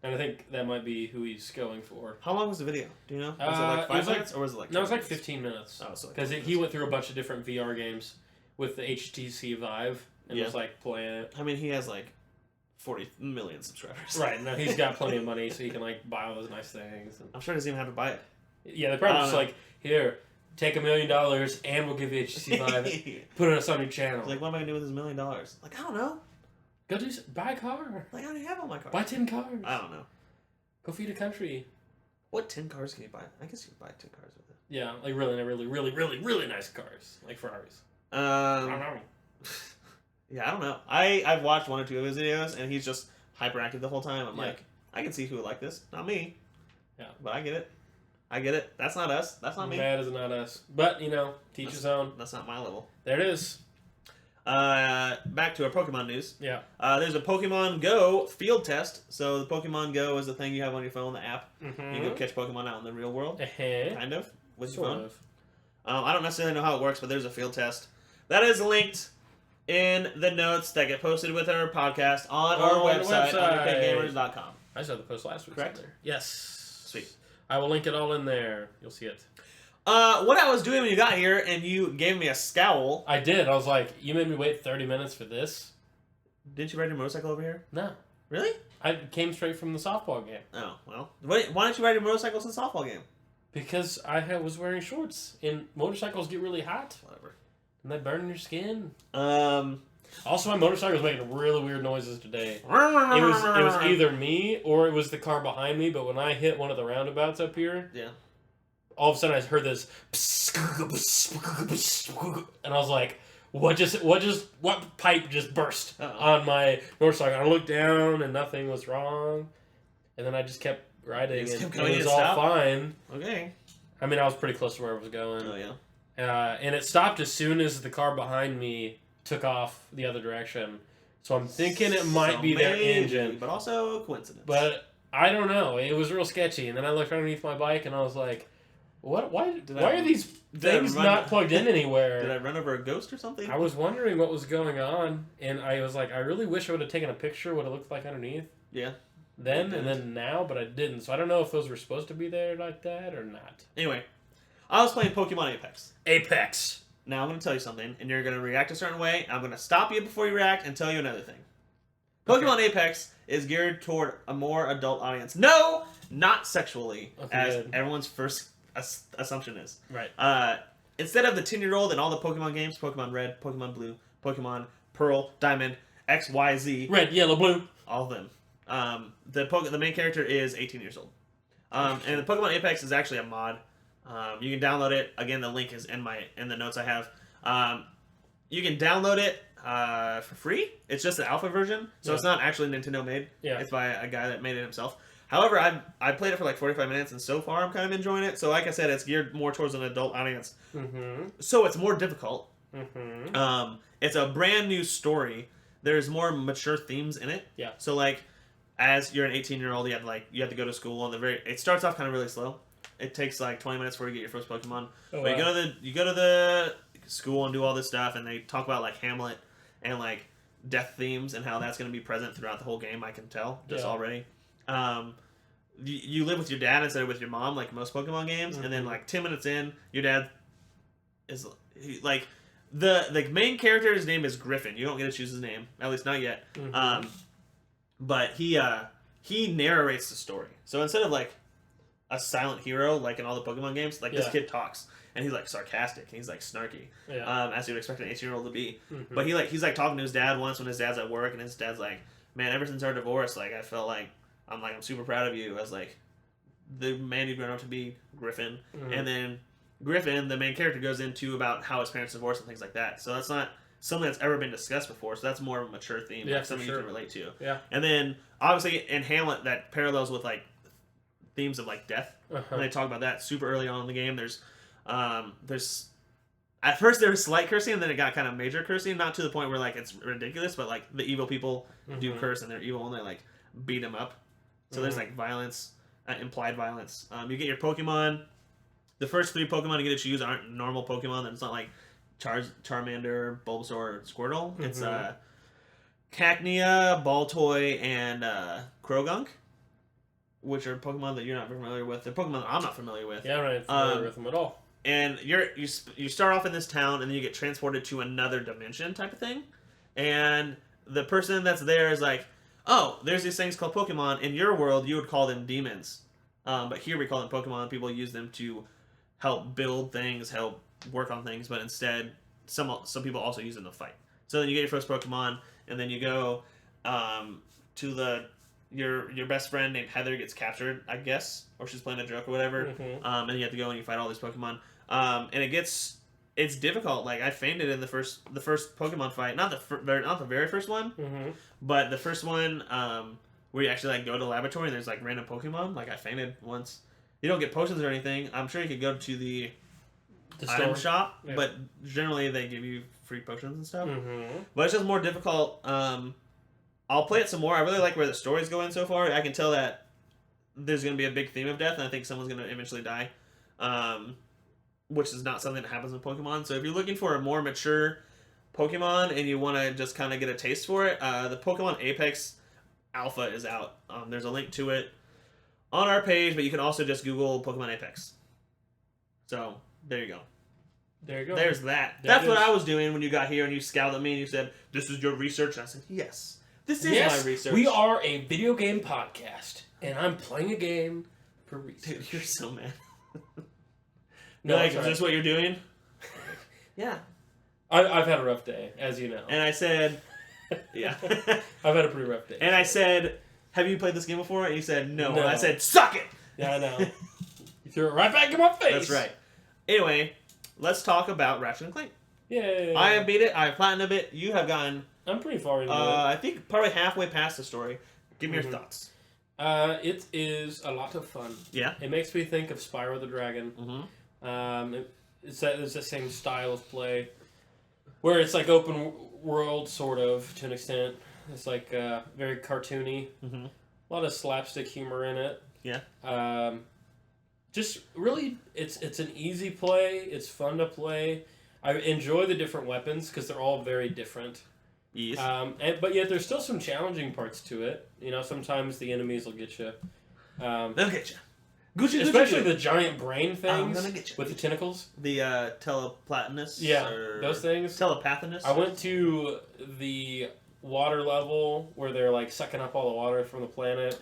And I think that might be who he's going for. How long was the video? Do you know? Was it it like 5 was like- minutes, or was it like? No, it was 10 like minutes? 15 minutes. Oh, so like Because 10 he minutes. went through a bunch of different VR games with the HTC Vive and Yeah. was like playing it. I mean, he has like 40 million subscribers. Right, now he's got plenty of money, so he can like buy all those nice things. And... I'm sure he doesn't even have to buy it. Yeah, they're probably I just don't like, here, take $1 million and we'll give you HTC Vive. Put us on your channel. He's like, what am I gonna do with this $1 million? Like, I don't know. Go buy a car. Like, I already have all my cars. Buy 10 cars. I don't know. Go feed a country. What 10 cars can you buy? I guess you can buy 10 cars with it. Yeah, like really nice cars, like Ferraris. Yeah, I don't know. I've watched 1 or 2 of his videos, and he's just hyperactive the whole time. I'm Yeah. like, I can see who would like this. Not me. Yeah. But I get it. I get it. That's not us. That's not me. That is not us. But, teach his own. That's not my level. There it is. Back to our Pokemon news. Yeah. There's a Pokemon Go field test. So the Pokemon Go is the thing you have on your phone, the app. Mm-hmm. You can go catch Pokemon out in the real world. Kind of. With your Sort phone. of. I don't necessarily know how it works, but there's a field test. That is linked in the notes that get posted with our podcast on our website, underpaidgamers.com. I saw the post last week. Correct? There. Yes. Sweet. I will link it all in there. You'll see it. What I was doing when you got here and you gave me a scowl. I did. I was like, you made me wait 30 minutes for this? Didn't you ride your motorcycle over here? No. Really? I came straight from the softball game. Oh, well. Why don't you ride your motorcycle to the softball game? Because I was wearing shorts, and motorcycles get really hot. Whatever. And they burn your skin. Also, my motorcycle was making really weird noises today. It was either me or it was the car behind me, but when I hit one of the roundabouts up here, yeah, all of a sudden I heard this, and I was like, what pipe just burst on my motorcycle? I looked down and nothing was wrong, and then I just kept riding and it was all fine. Okay. I mean, I was pretty close to where I was going. Oh yeah. And it stopped as soon as the car behind me took off the other direction. So I'm thinking it might be their engine. But also coincidence. But I don't know. It was real sketchy. And then I looked underneath my bike and I was like, what? Why are these things not plugged in anywhere? Did I run over a ghost or something? I was wondering what was going on. And I was like, I really wish I would have taken a picture of what it looked like underneath. Yeah. Then and then now, but I didn't. So I don't know if those were supposed to be there like that or not. Anyway, I was playing Pokemon Apex. Apex. Now I'm going to tell you something, and you're going to react a certain way. I'm going to stop you before you react and tell you another thing. Pokemon Apex is geared toward a more adult audience. No, not sexually, as everyone's first assumption is. Right. Instead of the 10-year-old in all the Pokemon games, Pokemon Red, Pokemon Blue, Pokemon Pearl, Diamond, X, Y, Z. Red, yellow, blue. All of them. The main character is 18 years old. And the Pokemon Apex is actually a mod. You can download it. Again, the link is in the notes I have. You can download it for free. It's just the alpha version, so it's not actually Nintendo made. Yeah. It's by a guy that made it himself. However, I played it for like 45 minutes, and so far I'm kind of enjoying it. So like I said, it's geared more towards an adult audience. Mm-hmm. So it's more difficult. Mm-hmm. It's a brand new story. There's more mature themes in it. Yeah. So like, as you're an 18-year-old, you have to go to school, and it starts off kind of really slow. It takes like 20 minutes before you get your first Pokemon. Oh, but wow. you go to the school and do all this stuff, and they talk about like Hamlet and like death themes and how that's going to be present throughout the whole game. I can tell just already. You live with your dad instead of with your mom, like most Pokemon games, and then like 10 minutes in, your dad is like the main character's name is Griffin. You don't get to choose his name, at least not yet. But he narrates the story. So instead of like a silent hero like in all the Pokemon games, like this kid talks and he's like sarcastic and he's like snarky, as you'd expect an 18-year-old to be. But he's like talking to his dad once when his dad's at work, and his dad's like, "Man, ever since our divorce, like I felt like I'm super proud of you as like the man you've grown up to be, Griffin." And then Griffin, the main character, goes into about how his parents divorced and things like that. So that's not something that's ever been discussed before. So that's more of a mature theme, like something you can relate to. Yeah. And then obviously in Hamlet, that parallels with like themes of like death. When they talk about that super early on in the game, there's at first there was slight cursing, and then it got kind of major cursing, not to the point where like it's ridiculous, but like the evil people do curse and they're evil and they like beat them up. So there's like violence, implied violence. You get your Pokemon. The first 3 Pokemon you get to choose aren't normal Pokemon. It's not like Charmander, Bulbasaur, or Squirtle. It's Cacnea, Baltoy, and Croagunk, which are Pokemon that you're not familiar with. They're Pokemon that I'm not familiar with. Yeah, I'm not familiar with them at all. And you start off in this town, and then you get transported to another dimension type of thing. And the person that's there is like, "Oh, there's these things called Pokemon. In your world, you would call them demons. But here we call them Pokemon. People use them to help build things, help work on things. But instead, some people also use them to fight. So then you get your first Pokemon, and then you go to your best friend named Heather gets captured, I guess, or she's playing a joke or whatever. And you have to go and you fight all these Pokemon. And it's difficult. Like I fainted in the first Pokemon fight, not the very first one, but the first one where you actually like go to the laboratory and there's like random Pokemon. Like I fainted once. You don't get potions or anything. I'm sure you could go to the item shop, but generally they give you free potions and stuff. But it's just more difficult. I'll play it some more. I really like where the story's going so far. I can tell that there's going to be a big theme of death, and I think someone's going to eventually die, which is not something that happens in Pokemon. So if you're looking for a more mature Pokemon and you want to just kind of get a taste for it, the Pokemon Apex Alpha is out. There's a link to it on our page, but you can also just Google Pokemon Apex. So, there you go. There you go. There's that. That's what I was doing when you got here and you scowled at me and you said, "This is your research." And I said, "Yes. This is my research." We are a video game podcast, and I'm playing a game for research. Dude, you're so mad. No, is this what you're doing? Yeah. I've had a rough day, as you know. And I said, yeah. I've had a pretty rough day. And I said, "Have you played this game before?" And you said, no. No. And I said, "Suck it!" Yeah, I know. You threw it right back in my face. That's right. Anyway, let's talk about Ratchet and Clank. Yay. I have beat it. I have platinumed it. You have gone, I'm pretty far into it. I think, probably halfway past the story. Give me your thoughts. It is a lot of fun. Yeah. It makes me think of Spyro the Dragon. Mm-hmm. It's the same style of play, where it's like open world, sort of, to an extent. It's like very cartoony. Mm-hmm. A lot of slapstick humor in it. Yeah. Just really, it's an easy play. It's fun to play. I enjoy the different weapons because they're all very different. Yes. But yet there's still some challenging parts to it. You know, sometimes the enemies will get you. They'll get you. Gucci, Especially the giant brain I'm things gonna get you. with the tentacles. The teleplatinus. Yeah, or those things. Telepathinus. I went to the water level where they're like sucking up all the water from the planet.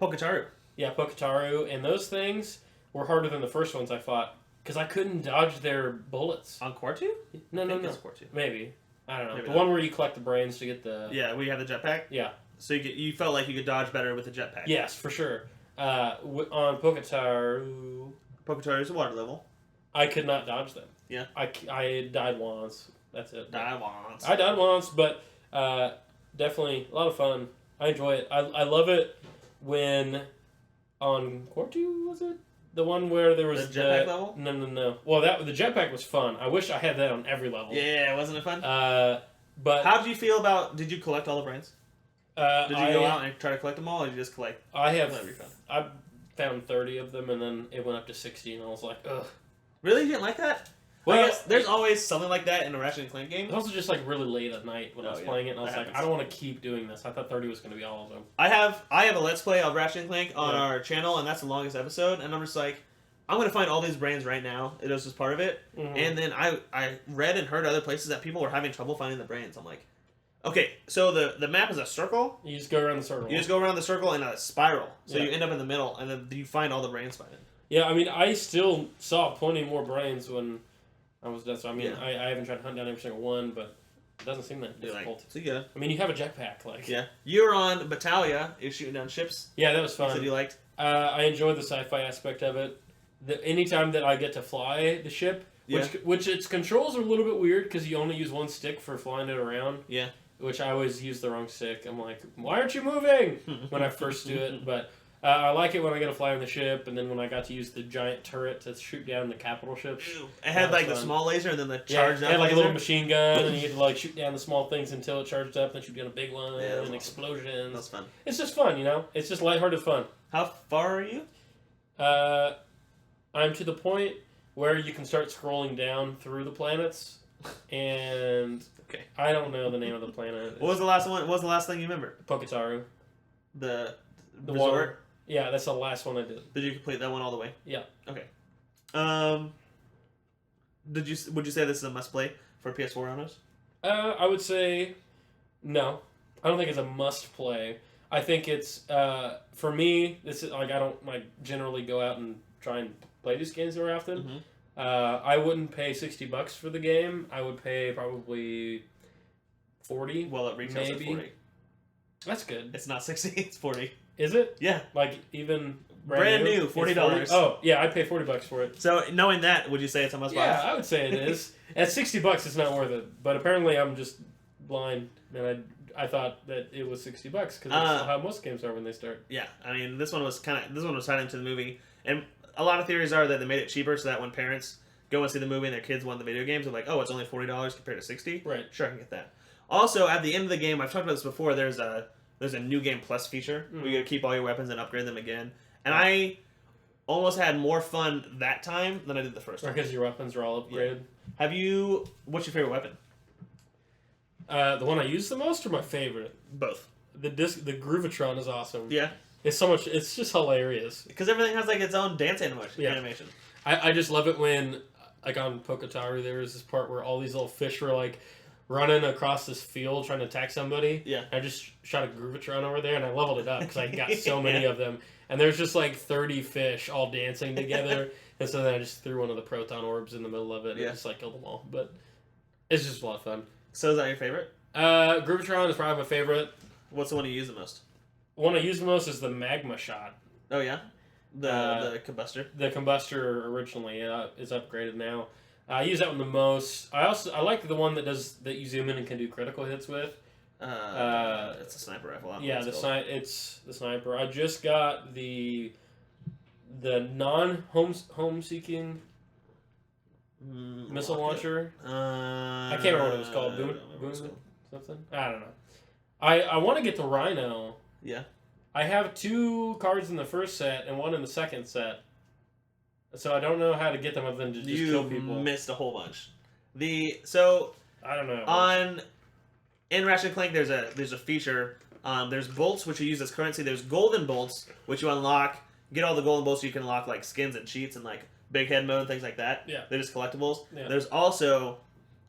Poketaru. Yeah, Poketaru, and those things were harder than the first ones I fought because I couldn't dodge their bullets. On Core 2? No. Core 2. Maybe. I don't know. Maybe the not. one where you collect the brains to get the... Yeah, we have the jetpack. Yeah. So you felt like you could dodge better with the jetpack. Yes, for sure. On Poketaru... Poketaru is a water level. I could not dodge them. Yeah. I died once. That's it. I I died once, but definitely a lot of fun. I enjoy it. I love it when... On Core 2, was it? The one where there was the jetpack level? No. Well, the jetpack was fun. I wish I had that on every level. Yeah, wasn't it fun? But how did you feel about? Did you collect all the brains? Did you go out and try to collect them all, or did you just collect? I found 30 of them, and then it went up to 60, and I was like, ugh. Really, you didn't like that? Well, I guess there's always something like that in a Ratchet and Clank game. It was also just like really late at night when I was playing it, and I was like, I don't want to keep doing this. I thought 30 was going to be all of them. I have a Let's Play of Ratchet and Clank on our channel, and that's the longest episode. And I'm just like, I'm going to find all these brains right now. It was just part of it. Mm-hmm. And then I read and heard other places that people were having trouble finding the brains. I'm like, okay, so the map is a circle. You just go around the circle. You just go around the circle in a spiral. So you end up in the middle, and then you find all the brains by it. Yeah, I mean, I still saw plenty more brains when I was done. So, I mean, I haven't tried to hunt down every single one, but it doesn't seem that difficult. So yeah. I mean, you have a jetpack, like. Yeah. You were on Battaglia. You're shooting down ships. Yeah, that was fun. You said you liked? I enjoyed the sci-fi aspect of it. Anytime that I get to fly the ship, which its controls are a little bit weird because you only use one stick for flying it around. Yeah. Which I always use the wrong stick. I'm like, why aren't you moving? When I first do it, but I like it when I get to fly on the ship, and then when I got to use the giant turret to shoot down the capital ships. It had like the small laser and then the charged up. It had like laser. a little machine gun, and you had to like shoot down the small things until it charged up, and shoot down a big one, and explosions. That's fun. It's just fun, you know. It's just lighthearted fun. How far are you? I'm to the point where you can start scrolling down through the planets, and I don't know the name of the planet. What was the last one? What was the last thing you remember? Poketaru. The resort? Water. Yeah, that's the last one I did. Did you complete that one all the way? Yeah. Okay. Would you say this is a must play for PS4 owners? I would say no. I don't think it's a must play. I think it's for me. This is like I don't like generally go out and try and play these games very often. Mm-hmm. I wouldn't pay $60 for the game. I would pay probably 40. Well, it retails at 40. That's good. It's not 60. It's 40. Is it? Yeah. Like even brand new $40. 40? Oh yeah, I'd pay $40 for it. So knowing that, would you say it's a must buy? Yeah, I would say it is. At $60, it's not worth it. But apparently, I'm just blind, and I thought that it was $60 because that's how most games are when they start. Yeah, I mean this one was tied into the movie, and a lot of theories are that they made it cheaper so that when parents go and see the movie and their kids want the video games, they're like, oh, it's only $40 compared to $60. Right. Sure, I can get that. Also, at the end of the game, I've talked about this before. There's a new game plus feature where you get to keep all your weapons and upgrade them again, and I almost had more fun that time than I did the first time. Because your weapons are all upgraded. Yeah. What's your favorite weapon? The one I use the most or my favorite? Both. The Groovatron is awesome. Yeah. It's so much. It's just hilarious. Because everything has like its own dance animation. I just love it when, like on Poketaru, there was this part where all these little fish were like running across this field trying to attack somebody. Yeah. I just shot a Groovatron over there and I leveled it up because I got so many of them. And there's just like 30 fish all dancing together. And so then I just threw one of the proton orbs in the middle of it and just like killed them all. But it's just a lot of fun. So is that your favorite? Groovatron is probably my favorite. What's the one you use the most? The one I use the most is the Magma Shot. Oh yeah? The combustor? The combustor originally is upgraded now. I use that one the most. I like the one that you zoom in and can do critical hits with. It's a sniper rifle. It's the sniper. I just got the non-home seeking missile launcher. I can't remember what it was called. Boom something. I don't know. I want to get the Rhino. Yeah. I have 2 cards in the first set and 1 in the second set. So I don't know how to get them other than to just kill people. You missed a whole bunch. I don't know. In Ratchet & Clank, there's a feature. There's bolts which you use as currency. There's golden bolts which you unlock. Get all the golden bolts so you can unlock like skins and cheats and like big head mode and things like that. Yeah. They're just collectibles. Yeah. There's also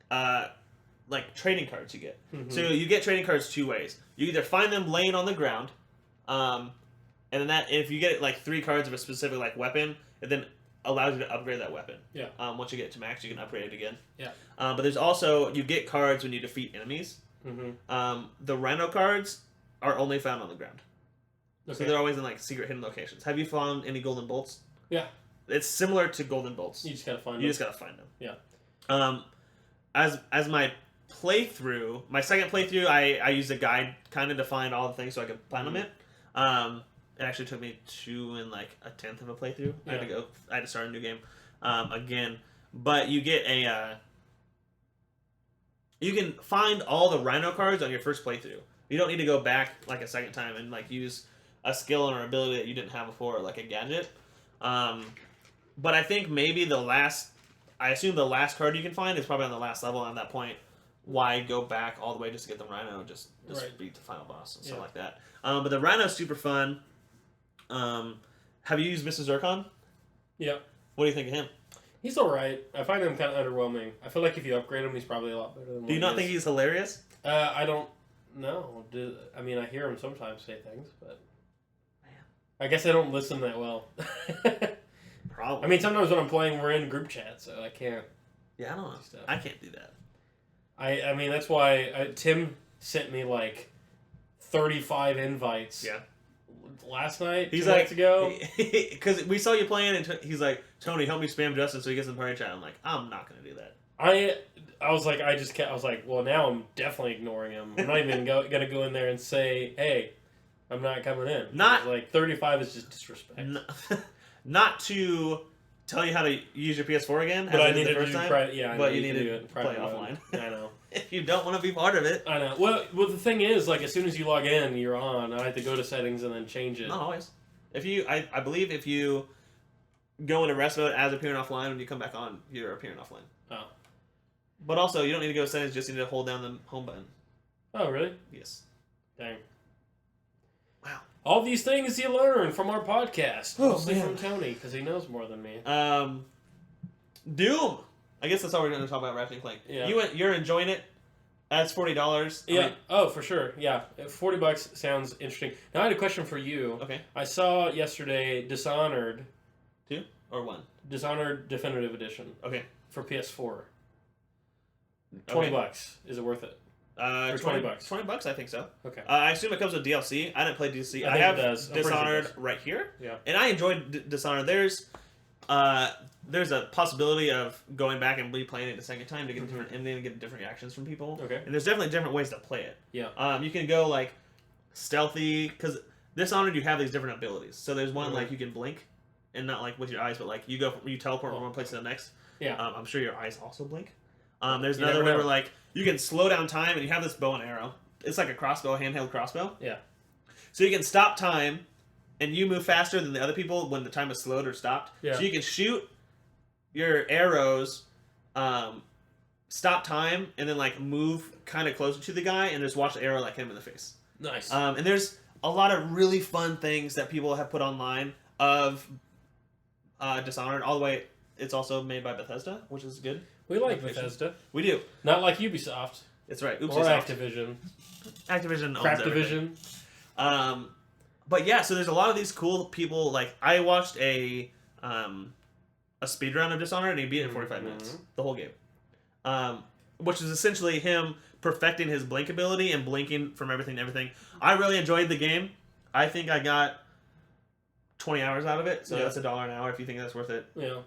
like trading cards you get. Mm-hmm. So you get trading cards 2 ways. You either find them laying on the ground, and then if you get like 3 cards of a specific like weapon, it then allows you to upgrade that weapon. Yeah. Once you get it to max, you can upgrade it again. Yeah. But there's also you get cards when you defeat enemies. Mm-hmm. The Rhino cards are only found on the ground. Okay. So they're always in like secret hidden locations. Have you found any golden bolts? Yeah. It's similar to golden bolts. You just gotta find them. You just gotta find them. Yeah. As my playthrough, my second playthrough, I used a guide kind of to find all the things so I could platinum it. It actually took me 2 and like a 10th of a playthrough. Yeah. I had to start a new game again. But you get you can find all the Rhino cards on your first playthrough. You don't need to go back like a second time and like use a skill or ability that you didn't have before, like a gadget. But I think maybe I assume the last card you can find is probably on the last level. And at that point, why go back all the way just to get the Rhino? Just right. Beat the final boss and stuff like that. But the Rhino's super fun. Have you used Mr. Zircon? Yeah. What do you think of him? He's alright. I find him kind of underwhelming. I feel like if you upgrade him, he's probably a lot better than Do you not think he's hilarious? I don't know. I mean, I hear him sometimes say things, but man, I guess I don't listen that well. Probably. I mean, sometimes when I'm playing, we're in group chat, so I can't. Yeah, I don't know. I can't do that. I mean, that's why Tim sent me like 35 invites. Yeah. Last night, he's 2 nights ago, because we saw you playing, and he's like, "Tony, help me spam Justin so he gets in the party chat." I'm like, I'm not gonna do that. I was like, I was like, well, now I'm definitely ignoring him. I'm not even gonna go in there and say, hey, I'm not coming in. Not like 35 is just disrespect. Not to tell you how to use your PS4 again, but I need to do but you need to play offline. I know. If you don't want to be part of it, I know. Well, the thing is, like, as soon as you log in, you're on. I have to go to settings and then change it. Not always. I believe if you go into rest mode as appearing offline, when you come back on, you're appearing offline. Oh. But also, you don't need to go to settings. Just need to hold down the home button. Oh, really? Yes. Dang. Wow. All these things you learn from our podcast. Mostly from Tony, because he knows more than me. Doom. I guess that's all we're going to talk about Ratchet & Clank. Yeah. You're enjoying it. That's $40. Yeah. Oh, for sure. Yeah. $40 sounds interesting. Now, I had a question for you. Okay. I saw yesterday Dishonored. 2 or 1? Dishonored Definitive Edition. Okay. For PS4. $20. Is it worth it? For $20. $20, I think so. Okay. I assume it comes with DLC. I didn't play DLC. I have Dishonored right here. Yeah. And I enjoyed Dishonored. There's a possibility of going back and replaying it a second time to get a different ending and get different reactions from people. Okay. And there's definitely different ways to play it. Yeah. You can go like stealthy, because Dishonored you have these different abilities. So there's one like you can blink, and not like with your eyes, but like you teleport from one place to the next. Yeah. I'm sure your eyes also blink. There's another one where like you can slow down time, and you have this bow and arrow. It's like a crossbow, handheld crossbow. Yeah. So you can stop time, and you move faster than the other people when the time is slowed or stopped. Yeah. So you can shoot your arrows stop time and then like move kind of closer to the guy and just watch the arrow like hit him in the face. Nice. And there's a lot of really fun things that people have put online of Dishonored. All the way, it's also made by Bethesda, which is good. We like Bethesda. We do. Not like Ubisoft. That's right. Or Ubisoft. Activision. Activision owns Crap everything. Division. But yeah, so there's a lot of these cool people. Like I watched a speedrun of Dishonored and he beat it in 45 minutes, the whole game. Which is essentially him perfecting his blink ability and blinking from everything to everything. I really enjoyed the game. I think I got 20 hours out of it, so that's $1 an hour if you think that's worth it. Yeah.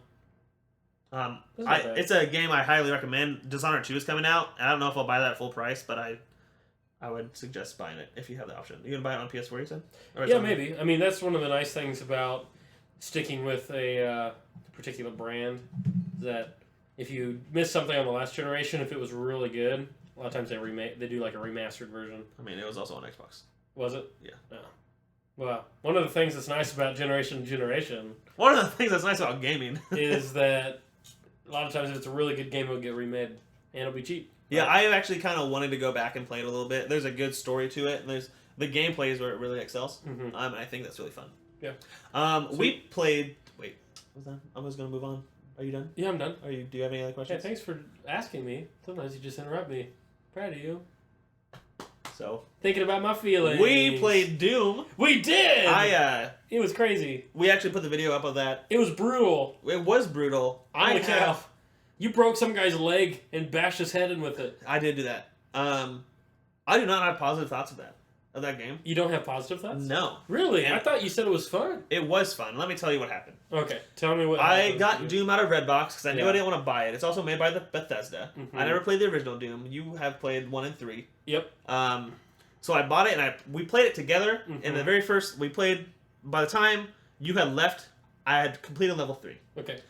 It's a game I highly recommend. Dishonored 2 is coming out. I don't know if I'll buy that at full price, but I would suggest buying it if you have the option. You gonna buy it on PS4, you said? Yeah, maybe. I mean, that's one of the nice things about sticking with a particular brand, that if you miss something on the last generation, if it was really good, a lot of times they do like a remastered version. I mean, it was also on Xbox. Was it? Yeah. Oh. Well, one of the things that's nice about generation to generation... One of the things that's nice about gaming... is that a lot of times if it's a really good game, it'll get remade. And it'll be cheap. Yeah, I actually kind of wanted to go back and play it a little bit. There's a good story to it, and the gameplay is where it really excels. Mm-hmm. And I think that's really fun. Yeah. We played... Wait, what's that? I was going to move on. Are you done? Yeah, I'm done. Do you have any other questions? Hey, thanks for asking me. Sometimes you just interrupt me. Proud of you. So... Thinking about my feelings. We played Doom. We did! It was crazy. We actually put the video up of that. It was brutal. It was brutal. Holy cow. You broke some guy's leg and bashed his head in with it. I did do that. I do not have positive thoughts of that game. You don't have positive thoughts? No. Really? I thought you said it was fun. It was fun. Let me tell you what happened. Okay, tell me what I happened. got Doom out of Redbox because I knew I didn't want to buy it. It's also made by Bethesda. Mm-hmm. I never played the original Doom. You have played 1 and 3. Yep. So I bought it and we played it together. Mm-hmm. And the very first we played, by the time you had left, I had completed level 3. Okay.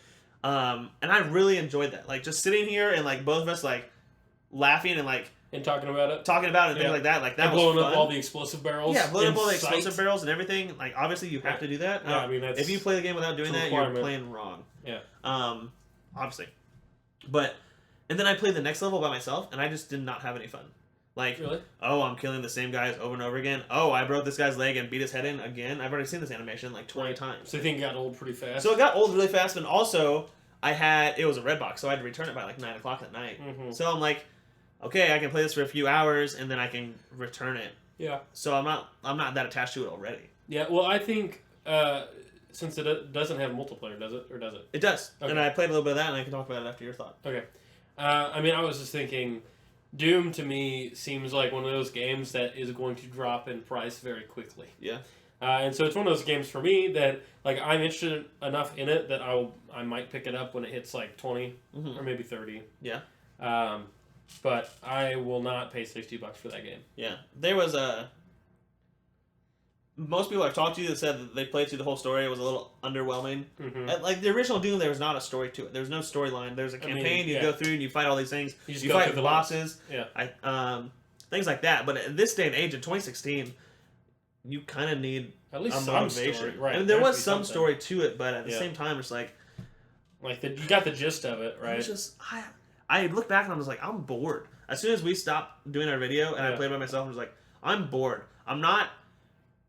And I really enjoyed that. Like just sitting here and like both of us like laughing and like and talking about it and things like that. Like that and was blowing fun. up all the explosive barrels. Yeah, blowing up all the explosive barrels and everything. Like obviously you have to do that. Yeah, I mean that's if you play the game without doing that, you're playing wrong. Yeah. Obviously. But and then I played the next level by myself and I just did not have any fun. Like, really? Oh, I'm killing the same guys over and over again. Oh, I broke this guy's leg and beat his head in again. I've already seen this animation like 20 times. So you think it got old pretty fast? So it got old really fast, and also it was a red box, so I had to return it by like 9 o'clock at night. Mm-hmm. So I'm like, okay, I can play this for a few hours and then I can return it. Yeah. So I'm not that attached to it already. Yeah. Well, I think since it doesn't have multiplayer, does it, or does it? It does. Okay. And I played a little bit of that, and I can talk about it after your thought. Okay. I mean, I was just thinking, Doom to me seems like one of those games that is going to drop in price very quickly. Yeah. And so it's one of those games for me that like I'm interested enough in it that I might pick it up when it hits like 20 or maybe 30. Yeah. But I will not pay $60 for that game. Yeah. There was most people I've talked to that said that they played through the whole story. It was a little underwhelming. Mm-hmm. Like the original Doom, there was not a story to it. There was no storyline. There's a campaign. You go through and you fight all these things. You fight the bosses. Yeah. Things like that. But at this day and age, in 2016, you kind of need at least a some motivation. story, right? I mean, there was some story to it, but at the same time, it's like you got the gist of it, right? It was just I look back and I was like, I'm bored. As soon as we stopped doing our video and I played by myself, I was like, I'm bored. I'm not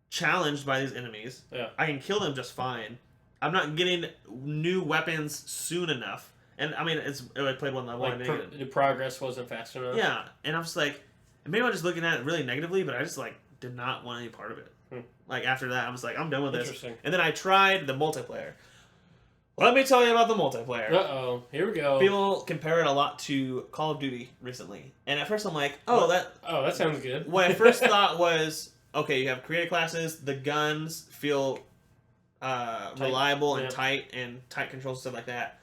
challenged by these enemies. Yeah. I can kill them just fine. I'm not getting new weapons soon enough. And I mean, I played one level. Like the progress wasn't fast enough. Yeah, and I was like, maybe I'm just looking at it really negatively, but I just like did not want any part of it. Like after that, I was like, I'm done with this. And then I tried the multiplayer. Let me tell you about the multiplayer. Uh-oh, here we go. People compare it a lot to Call of Duty recently, and at first I'm like, that sounds good. What I first thought was, okay, you have creative classes, the guns feel reliable and tight controls and stuff like that,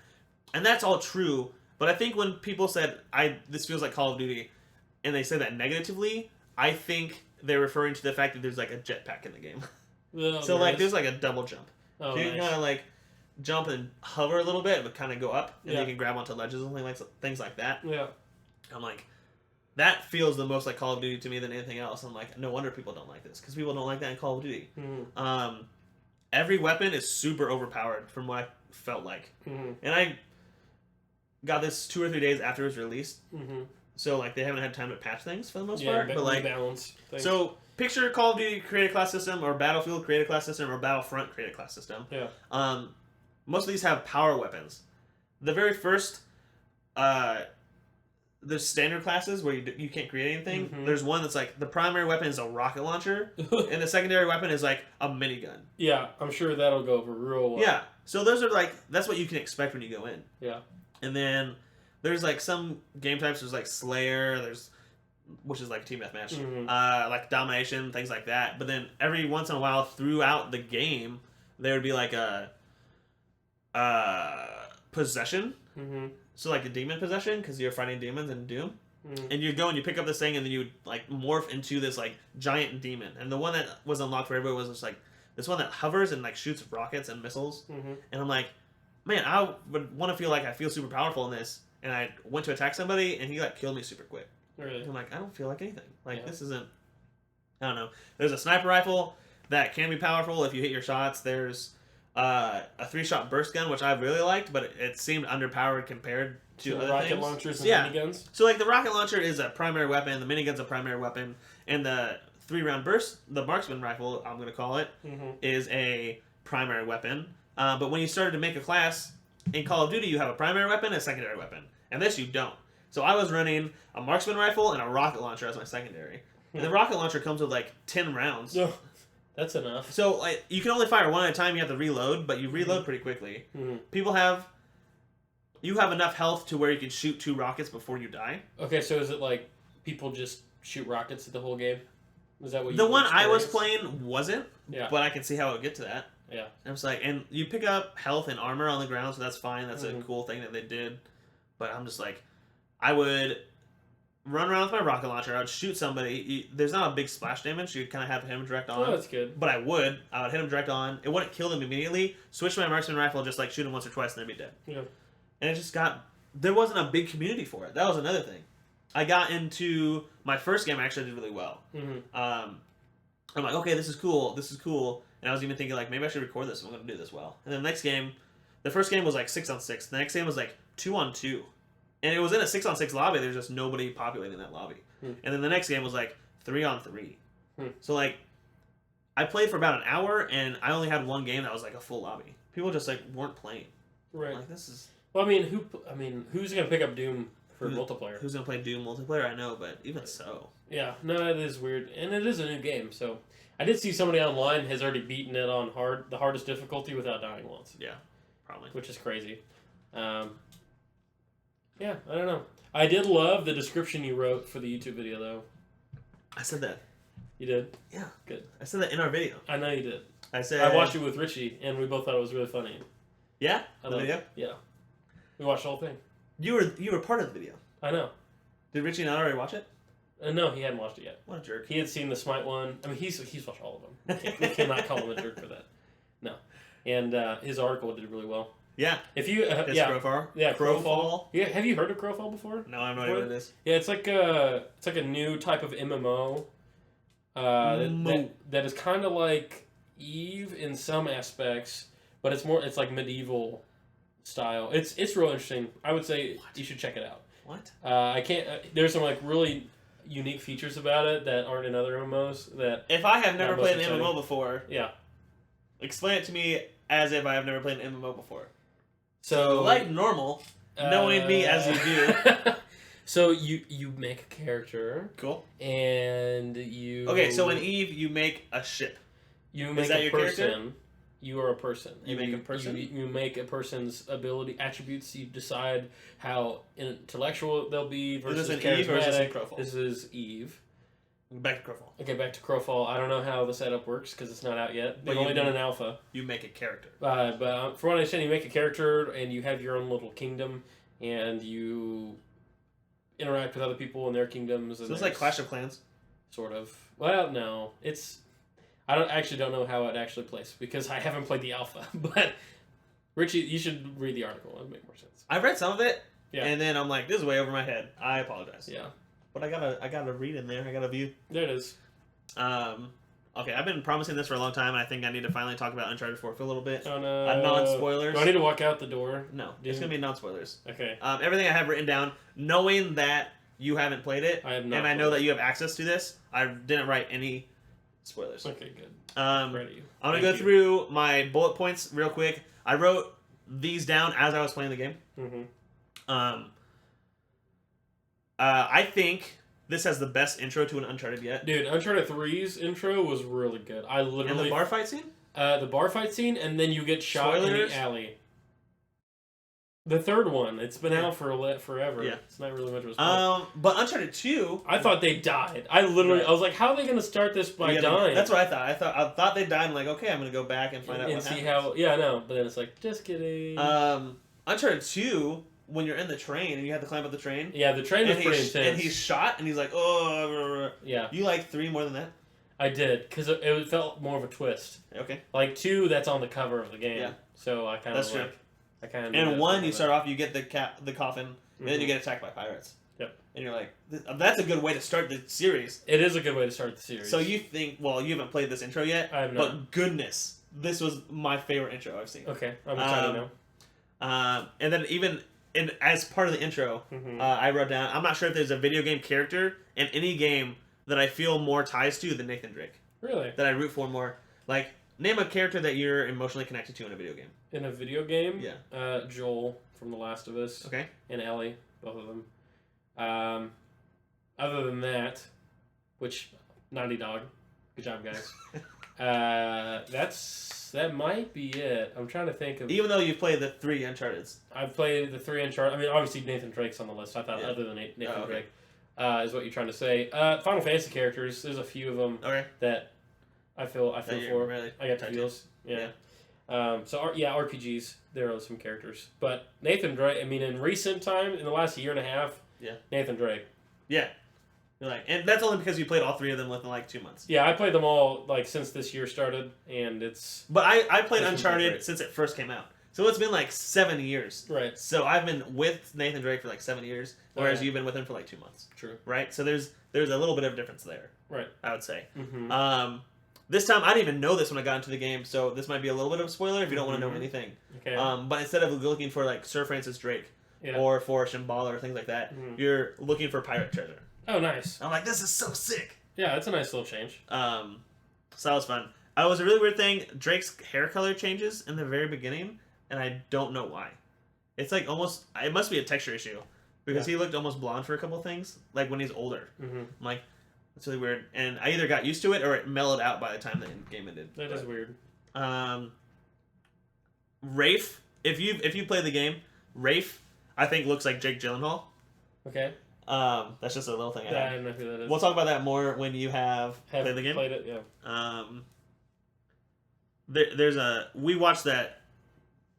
and that's all true. But I think when people said this feels like Call of Duty, and they say that negatively, I think they're referring to the fact that there's like a jetpack in the game. So like there's like a double jump. Oh, so you can kind of like jump and hover a little bit, but kind of go up, and you can grab onto ledges and things like that. Yeah. I'm like, that feels the most like Call of Duty to me than anything else. I'm like, no wonder people don't like this, because people don't like that in Call of Duty. Mm-hmm. Every weapon is super overpowered from what I felt like, and got this 2 or 3 days after it was released. Mm-hmm. So, like, they haven't had time to patch things for the most Yeah, part. But, like, balance things. So, picture Call of Duty create a class system, or Battlefield create a class system, or Battlefront create a class system. Yeah. Most of these have power weapons. The very first, there's standard classes where you can't create anything. Mm-hmm. There's one that's like, the primary weapon is a rocket launcher, and the secondary weapon is like a minigun. Yeah, I'm sure that'll go over real well. Yeah, so those are like, that's what you can expect when you go in. Yeah. And then there's like some game types, there's like Slayer, which is like a team deathmatch, like Domination, things like that. But then every once in a while throughout the game, there would be like a possession. Mm-hmm. So like a demon possession, because you're fighting demons in Doom. Mm-hmm. And you go and you pick up this thing, and then you would like morph into this like giant demon. And the one that was unlocked for everybody was just like this one that hovers and like shoots rockets and missiles. Mm-hmm. And I'm like, man, I would want to feel like I feel super powerful in this. And I went to attack somebody, and he like killed me super quick. Really? I'm like, I don't feel like anything. Like this isn't. I don't know. There's a sniper rifle that can be powerful if you hit your shots. There's a 3-shot burst gun, which I really liked, but it seemed underpowered compared to other rocket things. launchers and miniguns. So like the rocket launcher is a primary weapon, the minigun's a primary weapon, and the 3-round burst, the marksman rifle, I'm gonna call it, is a primary weapon. But when you started to make a class in Call of Duty, you have a primary weapon and a secondary weapon, and this you don't. So I was running a marksman rifle and a rocket launcher as my secondary, and the rocket launcher comes with like 10 rounds. No. That's enough. So like, you can only fire one at a time. You have to reload, but you reload pretty quickly. Mm-hmm. You have enough health to where you can shoot 2 rockets before you die. Okay, so is it like people just shoot rockets at the whole game? Is that what you The one I was experienced? playing wasn't, Yeah. but I can see how it would get to that. Yeah. And it's like, and you pick up health and armor on the ground, so that's fine. That's a cool thing that they did. But I'm just like, I would run around with my rocket launcher. I would shoot somebody. There's not a big splash damage. You kind of have to hit him direct on. Oh, that's good. But I would hit him direct on. It wouldn't kill them immediately. Switch to my marksman rifle, just like shoot him once or twice, and they'd be dead. Yeah. And it just there wasn't a big community for it. That was another thing. I got into my first game. I actually did really well. Mm-hmm. I'm like, okay, this is cool. And I was even thinking like, maybe I should record this if I'm going to do this well. And then the next game, the first game was like 6-on-6. The next game was like 2-on-2. And it was in a 6-on-6 lobby. There's just nobody populating that lobby. And then the next game was like 3-on-3. So like, I played for about an hour, and I only had one game that was like a full lobby. People just like weren't playing. Right. Like this is. Well, who's gonna pick up Doom for multiplayer? Who's gonna play Doom multiplayer? I know, but even so. Yeah. No, it is weird, and it is a new game. So I did see somebody online has already beaten it on the hardest difficulty without dying once. Yeah, probably. Which is crazy. Yeah, I don't know. I did love the description you wrote for the YouTube video, though. I said that. You did? Yeah. Good. I said that in our video. I know you did. I watched it with Richie, and we both thought it was really funny. Yeah? The video? Yeah. We watched the whole thing. You were part of the video. I know. Did Richie not already watch it? No, he hadn't watched it yet. What a jerk. He had seen the Smite one. I mean, he's watched all of them. We cannot call him a jerk for that. No. And his article did really well. Yeah. If you Crowfall. Yeah, Crowfall. Yeah, have you heard of Crowfall before? No, I have no idea what it is. Yeah, it's like a new type of MMO. That is kind of like Eve in some aspects, but it's like medieval style. It's real interesting. I would say you should check it out. What? I can't. There's some like really unique features about it that aren't in other MMOs. That if I have never played an MMO before, yeah, explain it to me as if I have never played an MMO before. So like normal, knowing me as you do. So you make a character. Cool. And you. Okay, so in Eve you make a ship. You make is that a your person. character? You are a person. You make a person? You make a person's ability, attributes. You decide how intellectual they'll be versus is this in Eve or is this in charismatic. Crowfall? This is Eve. Back to Crowfall. Okay, back to Crowfall. I don't know how the setup works because it's not out yet. They've only done an alpha. You make a character. But from what I understand, you make a character and you have your own little kingdom and you interact with other people in their kingdoms. So it's like Clash of Clans? Sort of. Well, no. I don't know how it actually plays because I haven't played the alpha. But Richie, you should read the article. It'll make more sense. I've read some of it, yeah. And then I'm like, this is way over my head. I apologize. Yeah. But I gotta read in there. I gotta view. There it is. Okay, I've been promising this for a long time, and I think I need to finally talk about Uncharted 4 for a little bit. Oh no. Non-spoilers. Do I need to walk out the door? No, it's going to be non-spoilers. Okay. Everything I have written down, knowing that you haven't played it, I have not and I know that you have access to this, I didn't write any spoilers. Okay, good. Ready. I'm going to go through my bullet points real quick. I wrote these down as I was playing the game. Mm-hmm. I think this has the best intro to an Uncharted yet. Dude, Uncharted 3's intro was really good. I literally... And the bar fight scene? The bar fight scene, and then you get shot in the alley. The third one. It's been out for forever. Yeah. It's not really much of a spoiler. But Uncharted 2... I thought they died. I was like, how are they going to start this by dying? That's what I thought. I thought they died, and like, okay, I'm going to go back and find out what happens. How... Yeah, I know. But then it's like, just kidding. Uncharted 2... When you're in the train and you have to climb up the train. Yeah, the train is pretty intense. And he's shot and he's like, oh. Yeah. You like 3 more than that? I did, because it felt more of a twist. Okay. Like 2, that's on the cover of the game. Yeah. So I kind of That's true. I kind of. And 1, you start off, you get the coffin, and then you get attacked by pirates. Yep. And you're like, that's a good way to start the series. It is a good way to start the series. So you think, well, you haven't played this intro yet. I have not. But goodness, this was my favorite intro I've seen. Okay, I'm excited now. And then even. And as part of the intro, I wrote down, I'm not sure if there's a video game character in any game that I feel more ties to than Nathan Drake. Really? That I root for more. Like, name a character that you're emotionally connected to in a video game. In a video game? Yeah. Joel from The Last of Us. Okay. And Ellie, both of them. Other than that, which, Naughty Dog. Good job, guys. That might be it. I'm trying to think of... Even though you've played the 3 Uncharted's. I've played the 3 Uncharted. I mean, obviously Nathan Drake's on the list. I thought other than Nathan Drake is what you're trying to say. Final Fantasy characters. There's a few of them that I feel for. Really I got feels. Yeah. RPGs. There are some characters, but Nathan Drake. I mean, in recent time, in the last year and a half, Nathan Drake. Yeah. And that's only because you played all 3 of them within like 2 months. Yeah, I played them all like since this year started, and it's. But I played Uncharted since it first came out, so it's been like 7 years. Right. So I've been with Nathan Drake for like 7 years, whereas you've been with him for like 2 months. True. Right. So there's a little bit of difference there. Right. I would say. Mm-hmm. This time I didn't even know this when I got into the game, so this might be a little bit of a spoiler if you don't want to know anything. Okay. But instead of looking for like Sir Francis Drake or for Shambhala or things like that, you're looking for pirate treasure. Oh, nice. I'm like, this is so sick. Yeah, that's a nice little change. So that was fun. It was a really weird thing. Drake's hair color changes in the very beginning, and I don't know why. It's like almost, it must be a texture issue, because he looked almost blonde for a couple of things, like when he's older. I'm like, that's really weird. And I either got used to it or it mellowed out by the time the game ended. That is weird. Rafe, if you play the game, Rafe, I think looks like Jake Gyllenhaal. Okay. That's just a little thing. I don't know who that is. We'll talk about that more when you have played the game. Played it, yeah. We watched that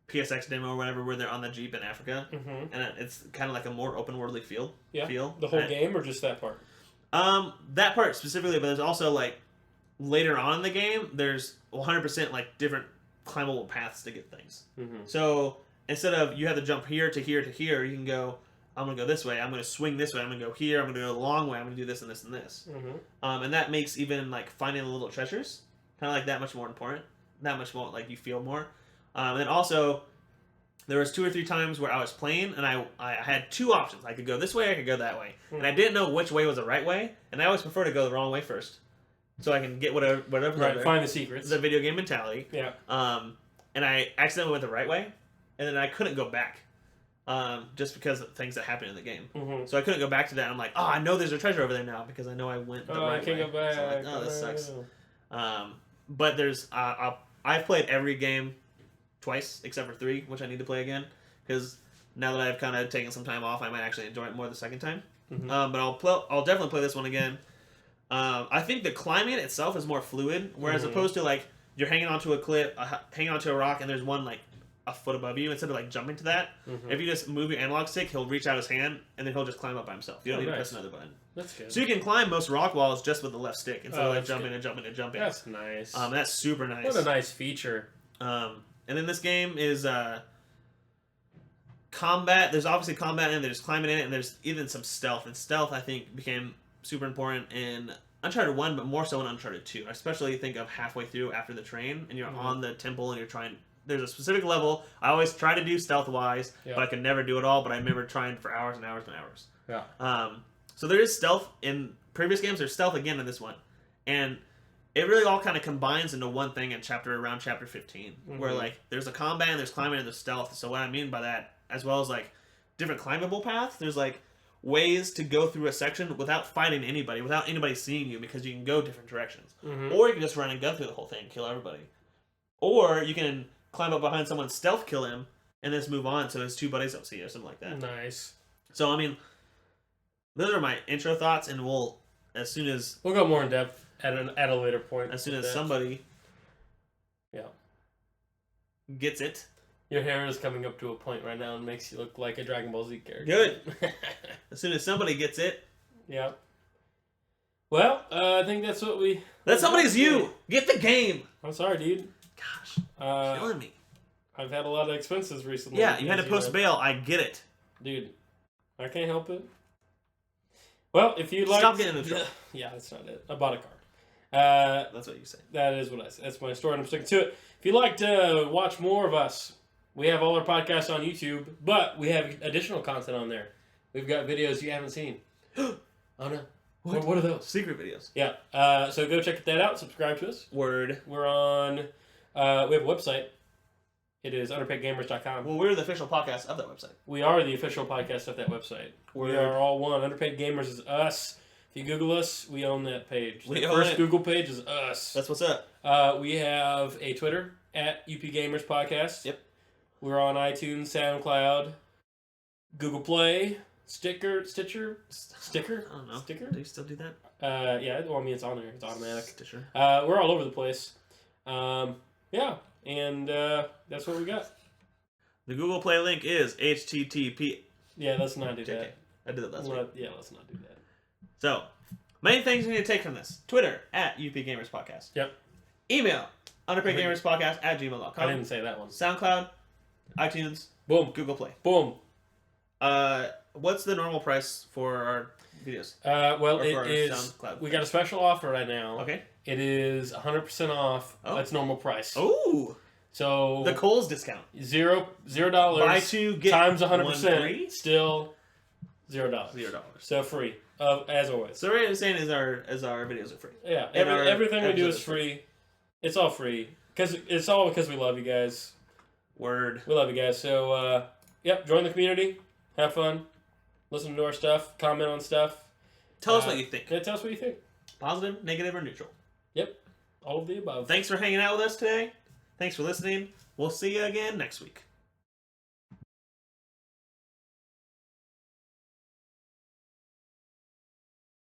PSX demo or whatever where they're on the Jeep in Africa, and it's kind of like a more open worldly feel. The whole game or just that part? That part specifically, but there's also like later on in the game, there's 100% like different climbable paths to get things. So instead of you have to jump here to here to here, you can go. I'm going to go this way, I'm going to swing this way, I'm going to go here, I'm going to go the long way, I'm going to do this and this and this. And that makes even, like, finding the little treasures kind of, like, that much more important. That much more, like, you feel more. And then also, there was 2 or 3 times where I was playing, and I had 2 options. I could go this way, I could go that way. And I didn't know which way was the right way, and I always prefer to go the wrong way first. So I can get whatever right, find the secrets. The video game mentality. Yeah. And I accidentally went the right way, and then I couldn't go back. Just because of things that happen in the game. So I couldn't go back to that. I'm like, oh, I know there's a treasure over there now because I know I went the right way. I can't go back. So I'm like, oh, this sucks. But there's, I've played every game twice except for 3, which I need to play again because now that I've kind of taken some time off, I might actually enjoy it more the second time. But I'll definitely play this one again. I think the climbing itself is more fluid, whereas opposed to like you're hanging onto a cliff, hanging onto a rock, and there's one like a foot above you, instead of like jumping to that, if you just move your analog stick, he'll reach out his hand and then he'll just climb up by himself. You don't need to press another button. That's good. So you can climb most rock walls just with the left stick instead of like jumping and jumping and jumping. That's nice. That's super nice. What a nice feature. And then this game is combat. There's obviously combat in it, there's climbing in it, and there's even some stealth. And stealth, I think, became super important in Uncharted 1, but more so in Uncharted 2. I especially think of halfway through after the train, and you're Mm-hmm. on the temple, and you're trying... There's a specific level I always try to do stealth-wise, Yeah. but I can never do it all, but I remember trying for hours and hours and hours. Yeah. So there is stealth in previous games. There's stealth again in this one. And it really all kind of combines into one thing in around chapter 15, where, like, there's a combat, and there's climbing, and there's stealth. So what I mean by that, as well as, like, different climbable paths, there's, like, ways to go through a section without fighting anybody, without anybody seeing you, because you can go different directions. Or you can just run and gun through the whole thing and kill everybody. Or you can climb up behind someone, stealth kill him, and just move on so his two buddies don't see you or something like that. Nice. So, I mean, those are my intro thoughts, and we'll go more in depth at a later point. As soon as somebody gets it. Your hair is coming up to a point right now and makes you look like a Dragon Ball Z character. Good. As soon as somebody gets it. Yeah. Well, I think that's what we... That somebody's you! Get the game! I'm sorry, dude. Gosh. Killing me. I've had a lot of expenses recently. Yeah, you had to post bail. I get it. Dude, I can't help it. Well, if you like... Stop getting in trouble. Yeah, that's not it. I bought a card. That's what you say. That is what I say. That's my story, and I'm sticking to it. If you'd like to watch more of us, we have all our podcasts on YouTube, but we have additional content on there. We've got videos you haven't seen. Oh, no. What are those? Secret videos. Yeah. So go check that out. Subscribe to us. Word. We're on... we have a website. It is underpaidgamers.com. Well, we're the official podcast of that website. We are the official podcast of that website. Word. We are all one. Underpaid Gamers is us. If you Google us, we own that page. We the own first it. Google page is us. That's what's up. We have a Twitter at UP Gamers Podcast. Yep. We're on iTunes, SoundCloud, Google Play, Stitcher. I don't know. Sticker? Do you still do that? Yeah. Well, I mean, it's on there. It's automatic. Stitcher. We're all over the place. Yeah. And that's what we got. The Google Play link is http. Yeah, let's not do JK. that. I did it last week. Yeah, let's not do that. So, main things you need to take from this. Twitter, at UP Gamers Podcast. Yep. Email, underpaidgamerspodcast at gmail.com. I didn't say that one. SoundCloud, iTunes, Boom. Google Play. Boom. What's the normal price for our videos? Well, Or it for our is... SoundCloud. We got a special offer right now. Okay. It is 100% off. Oh. That's normal price. Oh! So... The Kohl's discount. $0. Buy two, get times 100%. 1 free? Still $0. $0. So free. As always. So what I'm saying is our videos are free. Yeah. And our Everything we do is episodes are free. It's all free. It's all because we love you guys. Word. We love you guys. So, yep, join the community. Have fun. Listen to our stuff. Comment on stuff. Tell us what you think. Yeah, tell us what you think. Positive, negative, or neutral. Yep. All of the above. Thanks for hanging out with us today. Thanks for listening. We'll see you again next week.